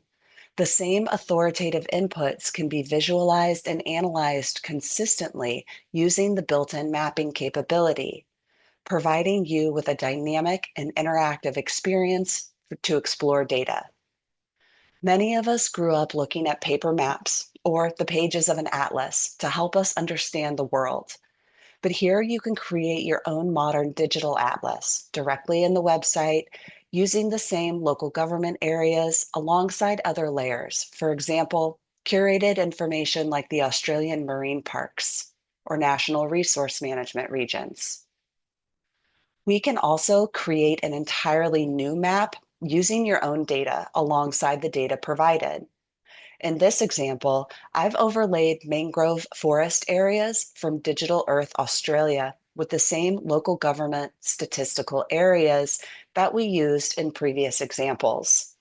The same authoritative inputs can be visualized and analyzed consistently using the built-in mapping capability, providing you with a dynamic and interactive experience to explore data. Many of us grew up looking at paper maps or the pages of an atlas to help us understand the world. But here you can create your own modern digital atlas directly in the website using the same local government areas alongside other layers. For example, curated information like the Australian marine parks or national resource management regions. We can also create an entirely new map using your own data alongside the data provided. In this example, I've overlaid mangrove forest areas from Digital Earth Australia with the same local government statistical areas that we used in previous examples.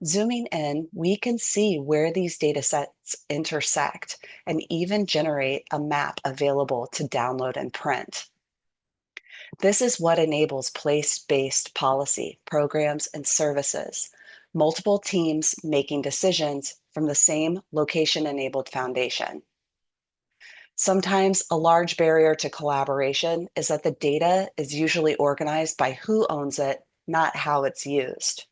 Zooming in, we can see where these data sets intersect and even generate a map available to download and print. This is what enables place-based policy, programs, and services, multiple teams making decisions from the same location-enabled foundation. Sometimes a large barrier to collaboration is that the data is usually organized by who owns it, not how it's used.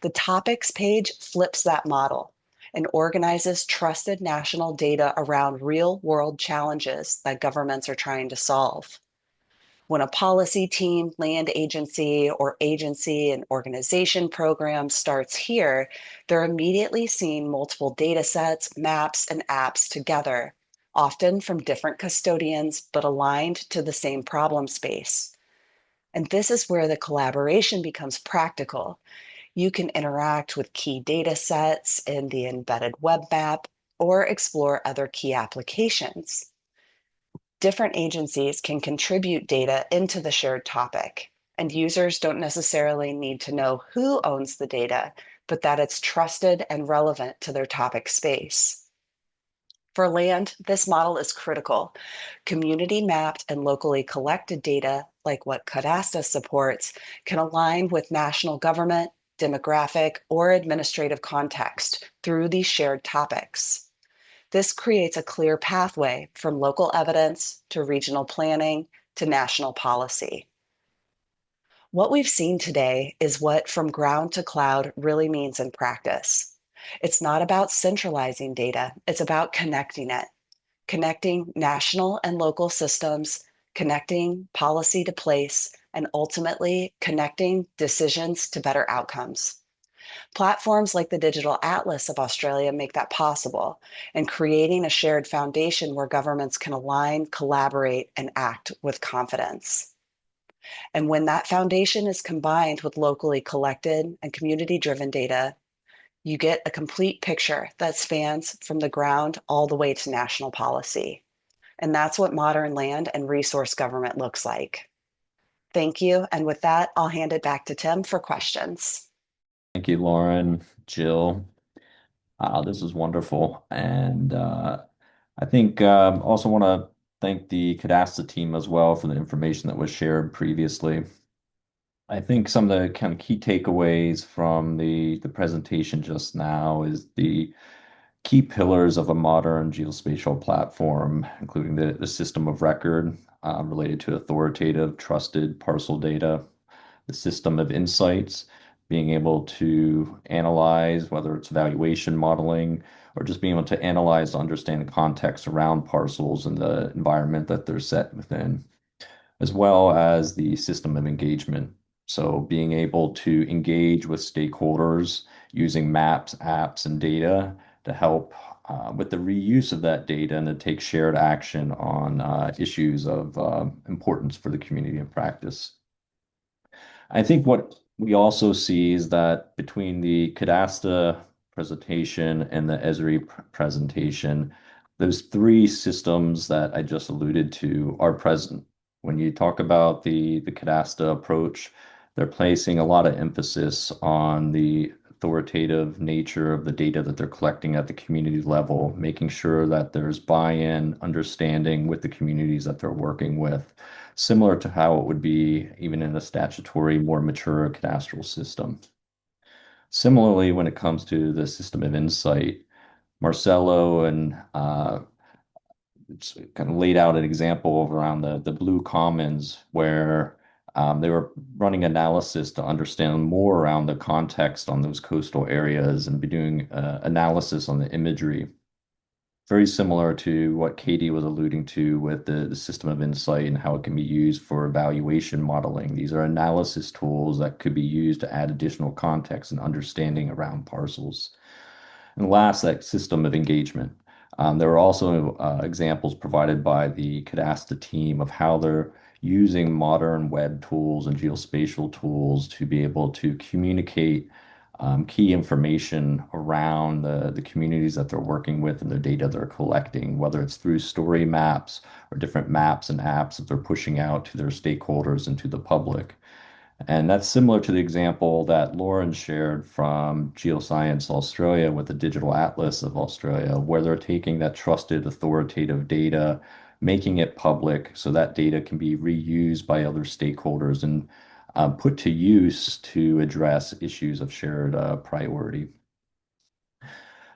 The topics page flips that model and organizes trusted national data around real-world challenges that governments are trying to solve. When a policy team, land agency, or agency and organization program starts here, they're immediately seeing multiple data sets, maps, and apps together, often from different custodians, but aligned to the same problem space. And this is where the collaboration becomes practical. You can interact with key data sets in the embedded web map or explore other key applications. Different agencies can contribute data into the shared topic, and users don't necessarily need to know who owns the data, but that it's trusted and relevant to their topic space. For land, this model is critical. Community mapped and locally collected data, like what Cadasta supports, can align with national government, demographic, or administrative context through these shared topics. This creates a clear pathway from local evidence to regional planning to national policy. What we've seen today is what from ground to cloud really means in practice. It's not about centralizing data, it's about connecting it, connecting national and local systems, connecting policy to place, and ultimately connecting decisions to better outcomes. Platforms like the Digital Atlas of Australia make that possible, and creating a shared foundation where governments can align, collaborate, and act with confidence. And when that foundation is combined with locally collected and community-driven data, you get a complete picture that spans from the ground all the way to national policy. And that's what modern land and resource government looks like. Thank you. And with that, I'll hand it back to Tim for questions. Thank you, Lauren, Jill. This is wonderful. And I think also want to thank the Cadasta team as well for the information that was shared previously. I think some of the kind of key takeaways from the presentation just now is the key pillars of a modern geospatial platform, including the system of record related to authoritative, trusted parcel data, the system of insights, being able to analyze whether it's valuation modeling or just being able to analyze to understand the context around parcels and the environment that they're set within, as well as the system of engagement. So being able to engage with stakeholders using maps, apps, and data to help with the reuse of that data and to take shared action on issues of importance for the community in practice. I think what we also see is that between the Cadasta presentation and the Esri presentation, those three systems that I just alluded to are present. When you talk about the Cadasta approach, they're placing a lot of emphasis on the authoritative nature of the data that they're collecting at the community level, making sure that there's buy-in, understanding with the communities that they're working with, similar to how it would be even in a statutory, more mature cadastral system. Similarly, when it comes to the system of insight, Marcelo and it's kind of laid out an example of around the Blue Commons where they were running analysis to understand more around the context on those coastal areas and be doing analysis on the imagery. Very similar to what Katie was alluding to with the system of insight and how it can be used for evaluation modeling. These are analysis tools that could be used to add additional context and understanding around parcels. And last, that system of engagement. There are also examples provided by the Cadasta team of how they're using modern web tools and geospatial tools to be able to communicate key information around the communities that they're working with and the data they're collecting, whether it's through story maps or different maps and apps that they're pushing out to their stakeholders and to the public. And that's similar to the example that Lauren shared from Geoscience Australia with the Digital Atlas of Australia, where they're taking that trusted, authoritative data, making it public so that data can be reused by other stakeholders and put to use to address issues of shared priority.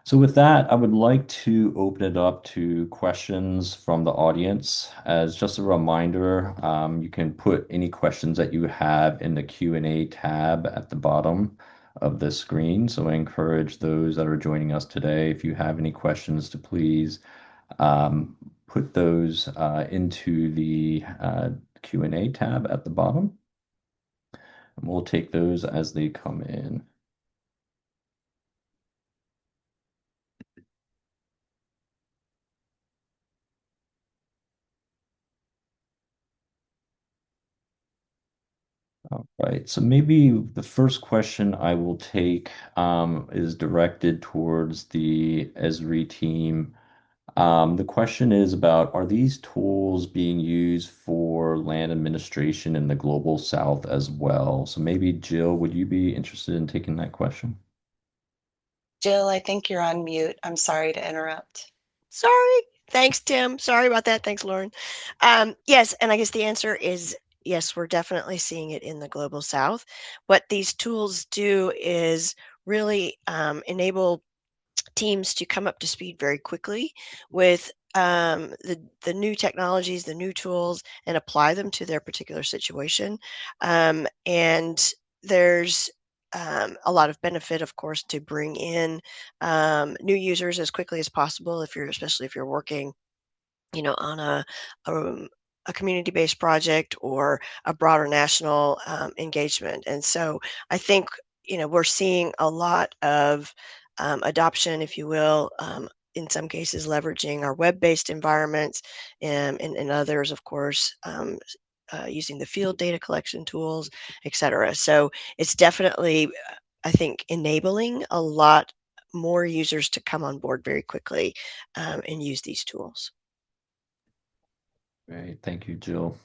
So with that, I would like to open it up to questions from the audience. As just a reminder, you can put any questions that you have in the Q&A tab at the bottom of the screen. So I encourage those that are joining us today, if you have any questions, to please put those into the Q&A tab at the bottom. And we'll take those as they come in. All right, so maybe the first question I will take is directed towards the Esri team. The question is about, are these tools being used for land administration in the global south as well? So maybe Jill, would you be interested in taking that question? Jill, I think you're on mute. I'm sorry to interrupt. Sorry. Thanks, Tim. Sorry about that. Thanks, Lauren. Yes, and I guess the answer is yes, we're definitely seeing it in the global south. What these tools do is really enable teams to come up to speed very quickly with the new technologies, the new tools, and apply them to their particular situation. And there's a lot of benefit, of course, to bring in new users as quickly as possible. Especially if you're working, on a community-based project or a broader national engagement. And so I think, we're seeing a lot of adoption, if you will, in some cases leveraging our web-based environments, and in others, of course, using the field data collection tools, et cetera. So it's definitely, I think, enabling a lot more users to come on board very quickly and use these tools. Great, thank you, Jill.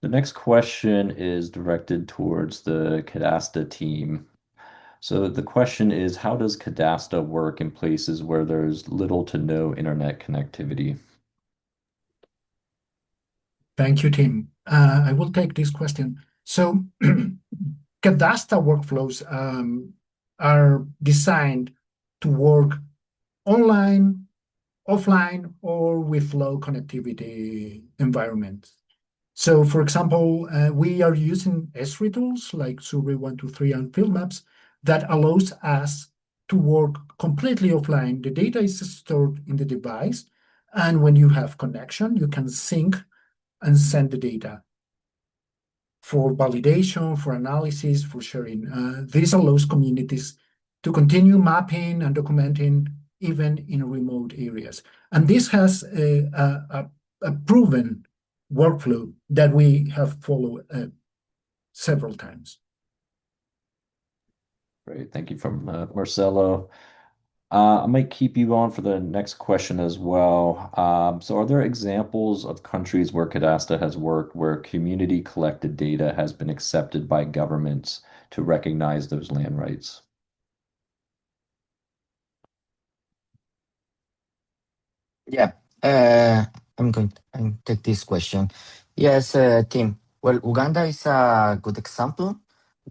The next question is directed towards the Cadasta team. So the question is, how does Cadasta work in places where there's little to no internet connectivity? Thank you, Tim. I will take this question. So Cadasta workflows are designed to work online, offline, or with low connectivity environments. So, for example, we are using Esri tools like Survey 123 and Field Maps that allows us to work completely offline. The data is stored in the device, and when you have connection, you can sync and send the data for validation, for analysis, for sharing. This allows communities to continue mapping and documenting even in remote areas. And this has a proven workflow that we have followed several times. Great, thank you from Marcelo. I might keep you on for the next question as well. So are there examples of countries where Cadasta has worked where community collected data has been accepted by governments to recognize those land rights? Yeah, I'm going to take this question. Yes, Tim. Well, Uganda is a good example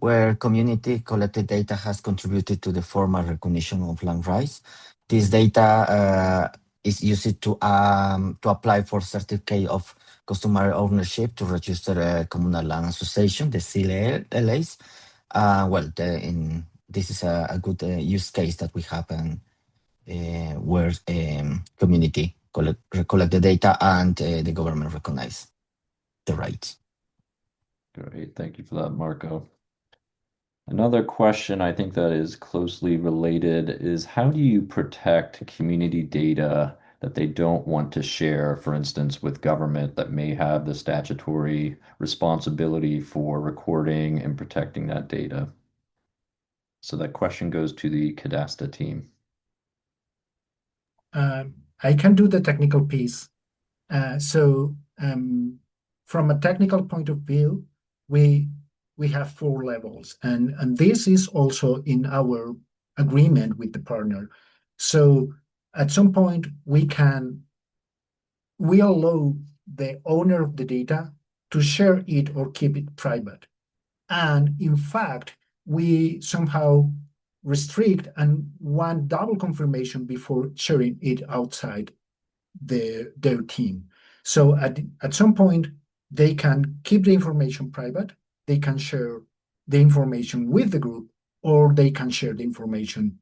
where community collected data has contributed to the formal recognition of land rights. This data is used to apply for certificate of customary ownership to register a communal land association, the CLAs. This is a good use case that we have where community collect the data and the government recognize the rights. Great, thank you for that, Marco. Another question I think that is closely related is how do you protect community data that they don't want to share, for instance, with government that may have the statutory responsibility for recording and protecting that data? So that question goes to the Cadasta team. I can do the technical piece. From a technical point of view, we have 4 levels, and this is also in our agreement with the partner. So at some point, we allow the owner of the data to share it or keep it private. And in fact, we somehow restrict and want double confirmation before sharing it outside their team. So at some point, they can keep the information private, they can share the information with the group, or they can share the information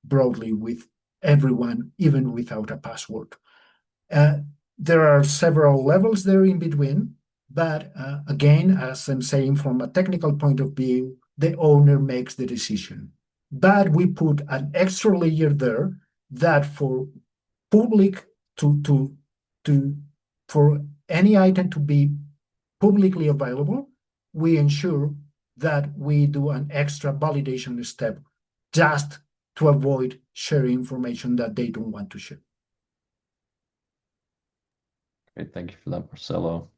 broadly with everyone, even without a password. There are several levels there in between, but again, as I'm saying, from a technical point of view, the owner makes the decision. But we put an extra layer there that for public for any item to be publicly available, we ensure that we do an extra validation step just to avoid sharing information that they don't want to share. Great, thank you for that, Marcelo.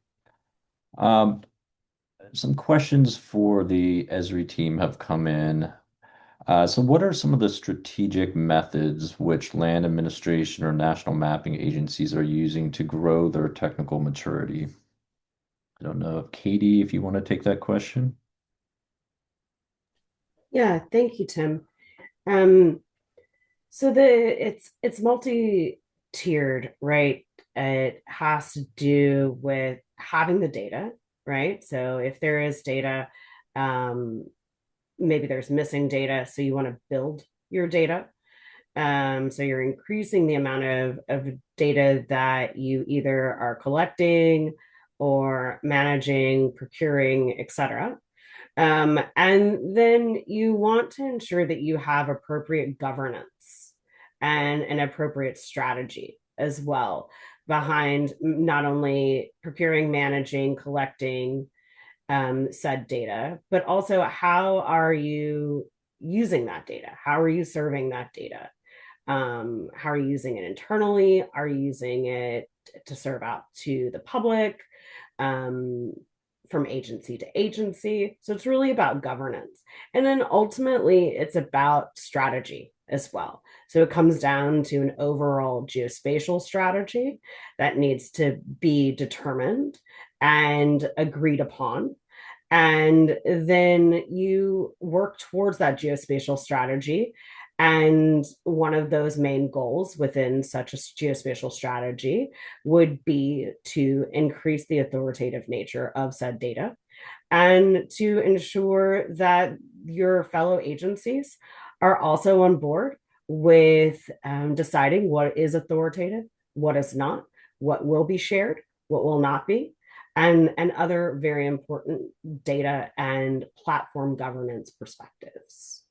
Some questions for the Esri team have come in. So what are some of the strategic methods which land administration or national mapping agencies are using to grow their technical maturity? I don't know if Katie, if you want to take that question. Yeah, thank you, Tim. So it's multi-tiered, right? It has to do with having the data, right? So if there is data, maybe there's missing data, so you want to build your data. So you're increasing the amount of data that you either are collecting or managing, procuring, etc. And then you want to ensure that you have appropriate governance and an appropriate strategy as well behind not only procuring, managing, collecting said data, but also how are you using that data? How are you serving that data? How are you using it internally? Are you using it to serve out to the public? From agency to agency. So it's really about governance. And then ultimately, it's about strategy as well. So it comes down to an overall geospatial strategy that needs to be determined and agreed upon. And then you work towards that geospatial strategy. And one of those main goals within such a geospatial strategy would be to increase the authoritative nature of said data and to ensure that your fellow agencies are also on board with deciding what is authoritative, what is not, what will be shared, what will not be, and other very important data and platform governance perspectives.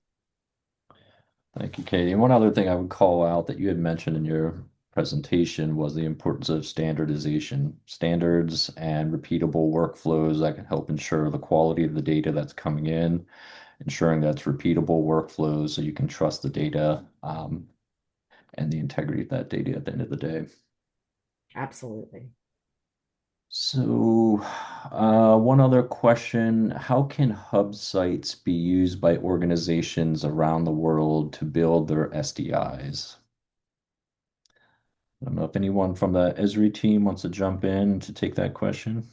Thank you, Katie. And one other thing I would call out that you had mentioned in your presentation was the importance of standardization, standards and repeatable workflows that can help ensure the quality of the data that's coming in, ensuring that's repeatable workflows so you can trust the data and the integrity of that data at the end of the day. Absolutely. So, one other question, how can hub sites be used by organizations around the world to build their SDIs? I don't know if anyone from the Esri team wants to jump in to take that question.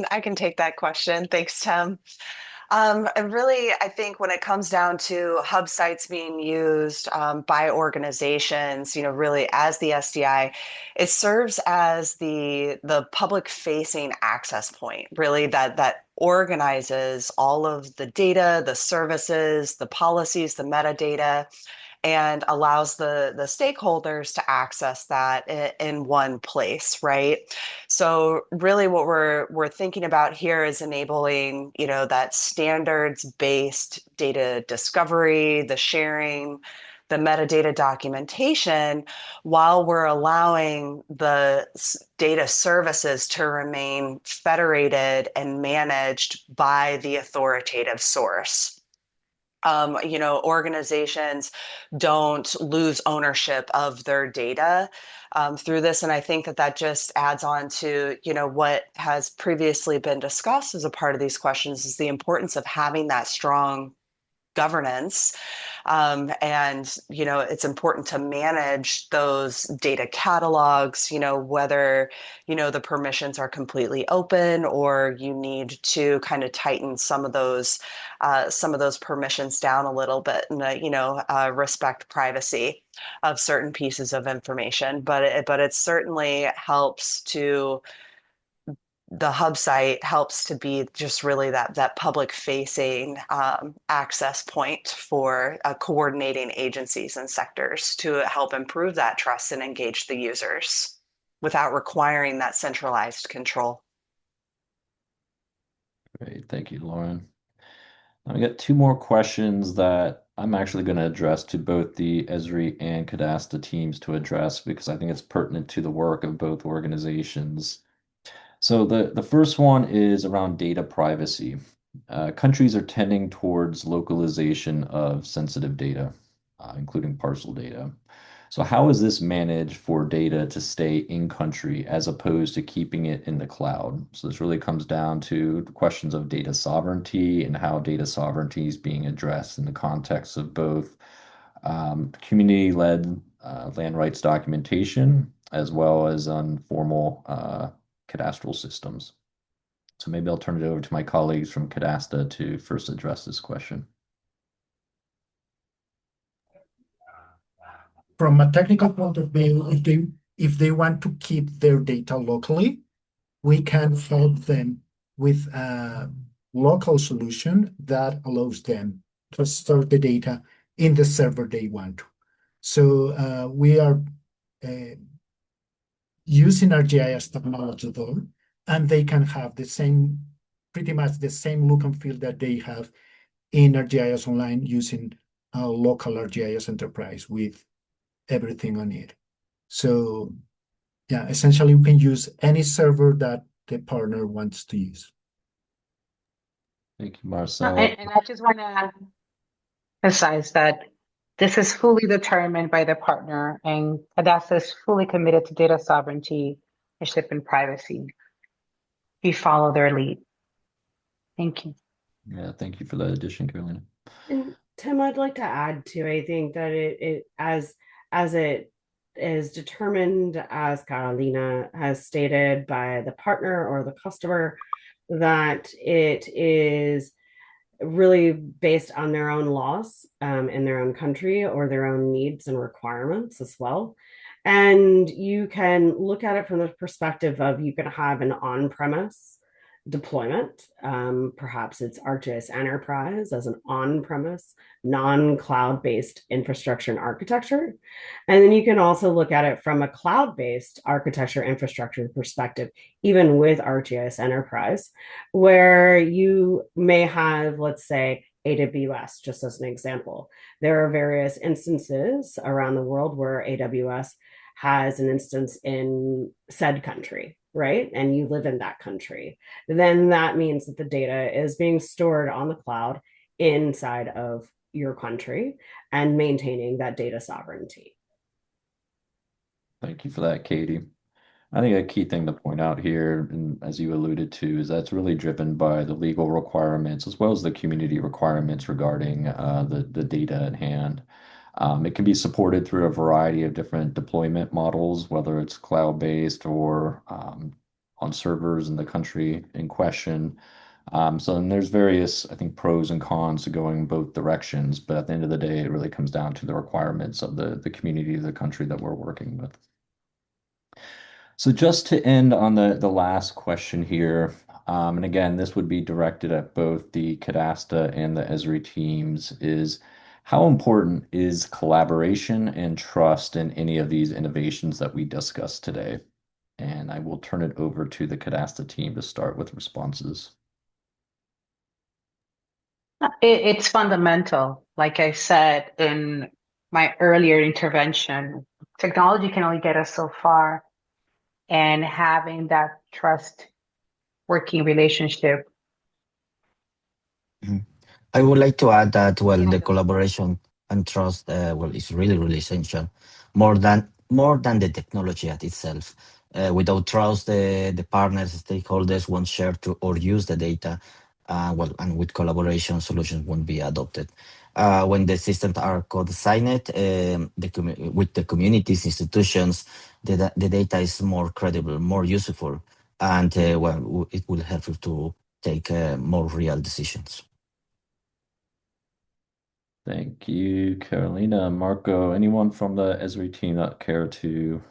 I can take that question. Thanks, Tim. And really, I think when it comes down to hub sites being used by organizations, really as the SDI, it serves as the public-facing access point, really that organizes all of the data, the services, the policies, the metadata, and allows the stakeholders to access that in one place, right? So really what we're thinking about here is enabling, that standards-based data discovery, the sharing, the metadata documentation, while we're allowing the data services to remain federated and managed by the authoritative source. Organizations don't lose ownership of their data through this. And I think that just adds on to, what has previously been discussed as a part of these questions is the importance of having that strong governance. And, it's important to manage those data catalogs, whether, the permissions are completely open or you need to kind of tighten some of those permissions down a little bit and, respect privacy of certain pieces of information. But it certainly helps to the hub site helps to be just really that public facing access point for coordinating agencies and sectors to help improve that trust and engage the users without requiring that centralized control. Great. Thank you, Lauren. Now we got two more questions that I'm actually going to address to both the Esri and Cadasta teams to address because I think it's pertinent to the work of both organizations. So the first one is around data privacy. Countries are tending towards localization of sensitive data, including parcel data. So how is this managed for data to stay in country as opposed to keeping it in the cloud? So this really comes down to questions of data sovereignty and how data sovereignty is being addressed in the context of both community-led land rights documentation as well as informal cadastral systems. So maybe I'll turn it over to my colleagues from Cadasta to first address this question. From a technical point of view, if they want to keep their data locally, we can help them with a local solution that allows them to store the data in the server they want to. So we are using ArcGIS technology though, and they can have pretty much the same look and feel that they have in ArcGIS Online using a local ArcGIS enterprise with everything on it. So yeah, essentially we can use any server that the partner wants to use. Thank you, Marcel. And I just want to emphasize that this is fully determined by the partner, and Cadasta is fully committed to data sovereignty, ownership, and privacy. We follow their lead. Thank you. Yeah, thank you for that addition, Carolina. And Tim, I'd like to add too, I think that it as it is determined, as Carolina has stated, by the partner or the customer, that it is really based on their own laws in their own country or their own needs and requirements as well. And you can look at it from the perspective of you can have an on-premise deployment. Perhaps it's ArcGIS Enterprise as an on-premise, non-cloud-based infrastructure and architecture. And then you can also look at it from a cloud-based architecture infrastructure perspective, even with ArcGIS Enterprise, where you may have, let's say, AWS, just as an example. There are various instances around the world where AWS has an instance in said country, right? And you live in that country. Then that means that the data is being stored on the cloud inside of your country and maintaining that data sovereignty. Thank you for that, Katie. I think a key thing to point out here, and as you alluded to, is that's really driven by the legal requirements as well as the community requirements regarding the data at hand. It can be supported through a variety of different deployment models, whether it's cloud-based or on servers in the country in question. So then there's various, I think, pros and cons to going in both directions, but at the end of the day, it really comes down to the requirements of the community of the country that we're working with. So just to end on the last question here, and again, this would be directed at both the Cadasta and the Esri teams, is how important is collaboration and trust in any of these innovations that we discussed today? And I will turn it over to the Cadasta team to start with responses. It's fundamental. Like I said in my earlier intervention, technology can only get us so far, and having that trust working relationship. I would like to add that, well, the collaboration and trust, is really, really essential, more than the technology at itself. Without trust, the partners, stakeholders won't share to or use the data. And with collaboration, solutions won't be adopted. When the systems are co-designed with the communities, institutions, the data is more credible, more useful, and it will help you to take more real decisions. Thank you, Carolina. Marco, anyone from the Esri team that care to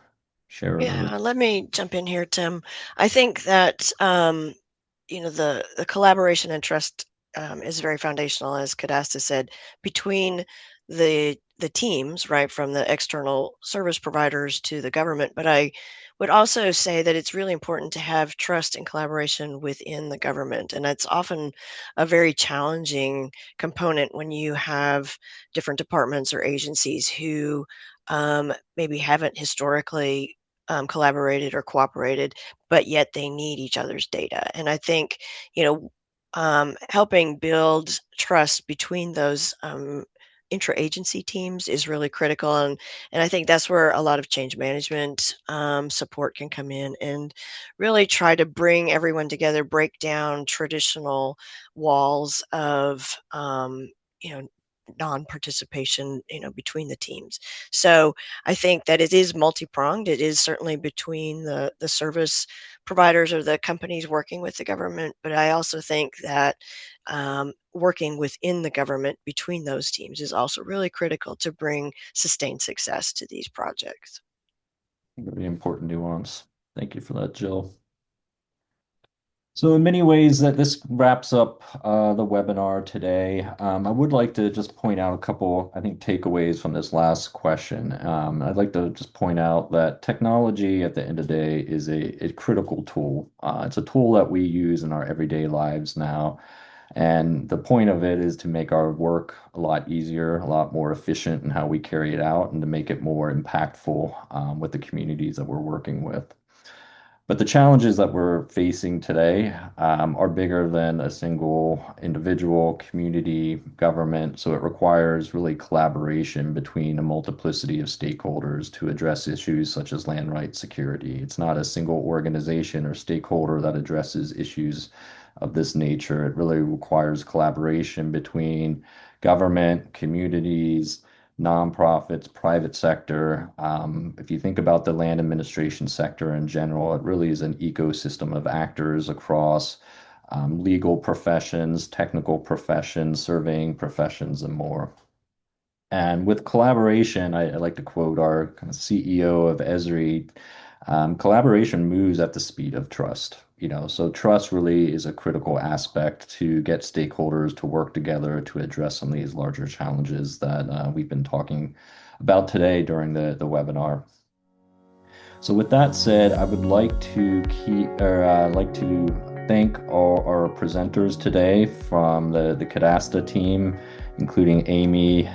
share? Yeah, let me jump in here, Tim. I think that the collaboration and trust is very foundational, as Cadasta said, between the teams, right, from the external service providers to the government. But I would also say that it's really important to have trust and collaboration within the government. And it's often a very challenging component when you have different departments or agencies who maybe haven't historically collaborated or cooperated, but yet they need each other's data. And I think, helping build trust between those intra-agency teams is really critical. And I think that's where a lot of change management support can come in and really try to bring everyone together, break down traditional walls of, non-participation, between the teams. So I think that it is multi-pronged. It is certainly between the service providers or the companies working with the government, but I also think that working within the government between those teams is also really critical to bring sustained success to these projects. Very important nuance. Thank you for that, Jill. So in many ways that this wraps up the webinar today. I would like to just point out a couple, I think, takeaways from this last question. I'd like to just point out that technology at the end of the day is a critical tool. It's a tool that we use in our everyday lives now. And the point of it is to make our work a lot easier, a lot more efficient in how we carry it out, and to make it more impactful with the communities that we're working with. But the challenges that we're facing today are bigger than a single individual, community, government. So it requires really collaboration between a multiplicity of stakeholders to address issues such as land rights security. It's not a single organization or stakeholder that addresses issues of this nature. It really requires collaboration between government, communities, nonprofits, private sector. If you think about the land administration sector in general, it really is an ecosystem of actors across legal professions, technical professions, surveying professions, and more. And with collaboration, I like to quote our kind of CEO of Esri, collaboration moves at the speed of trust. So trust really is a critical aspect to get stakeholders to work together to address some of these larger challenges that we've been talking about today during the webinar. So with that said, I would like to thank all our presenters today from the Cadasta team, including Amy,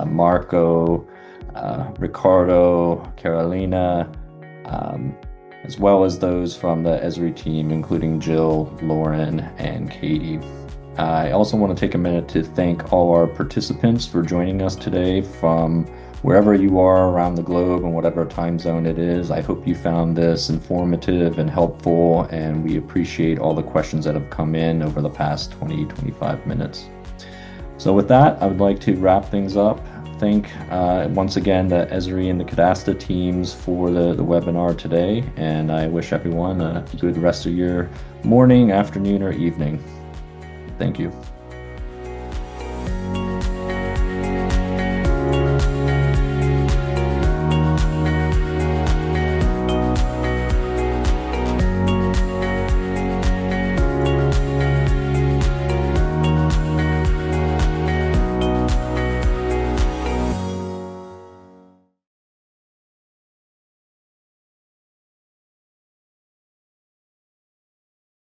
Marco, Ricardo, Carolina, as well as those from the Esri team, including Jill, Lauren, and Katie. I also want to take a minute to thank all our participants for joining us today from wherever you are around the globe and whatever time zone it is. I hope you found this informative and helpful, and we appreciate all the questions that have come in over the past 20-25 minutes. So with that, I would like to wrap things up. thank once again the Esri and the Cadasta teams for the webinar today, and I wish everyone a good rest of your morning, afternoon, or evening. Thank you.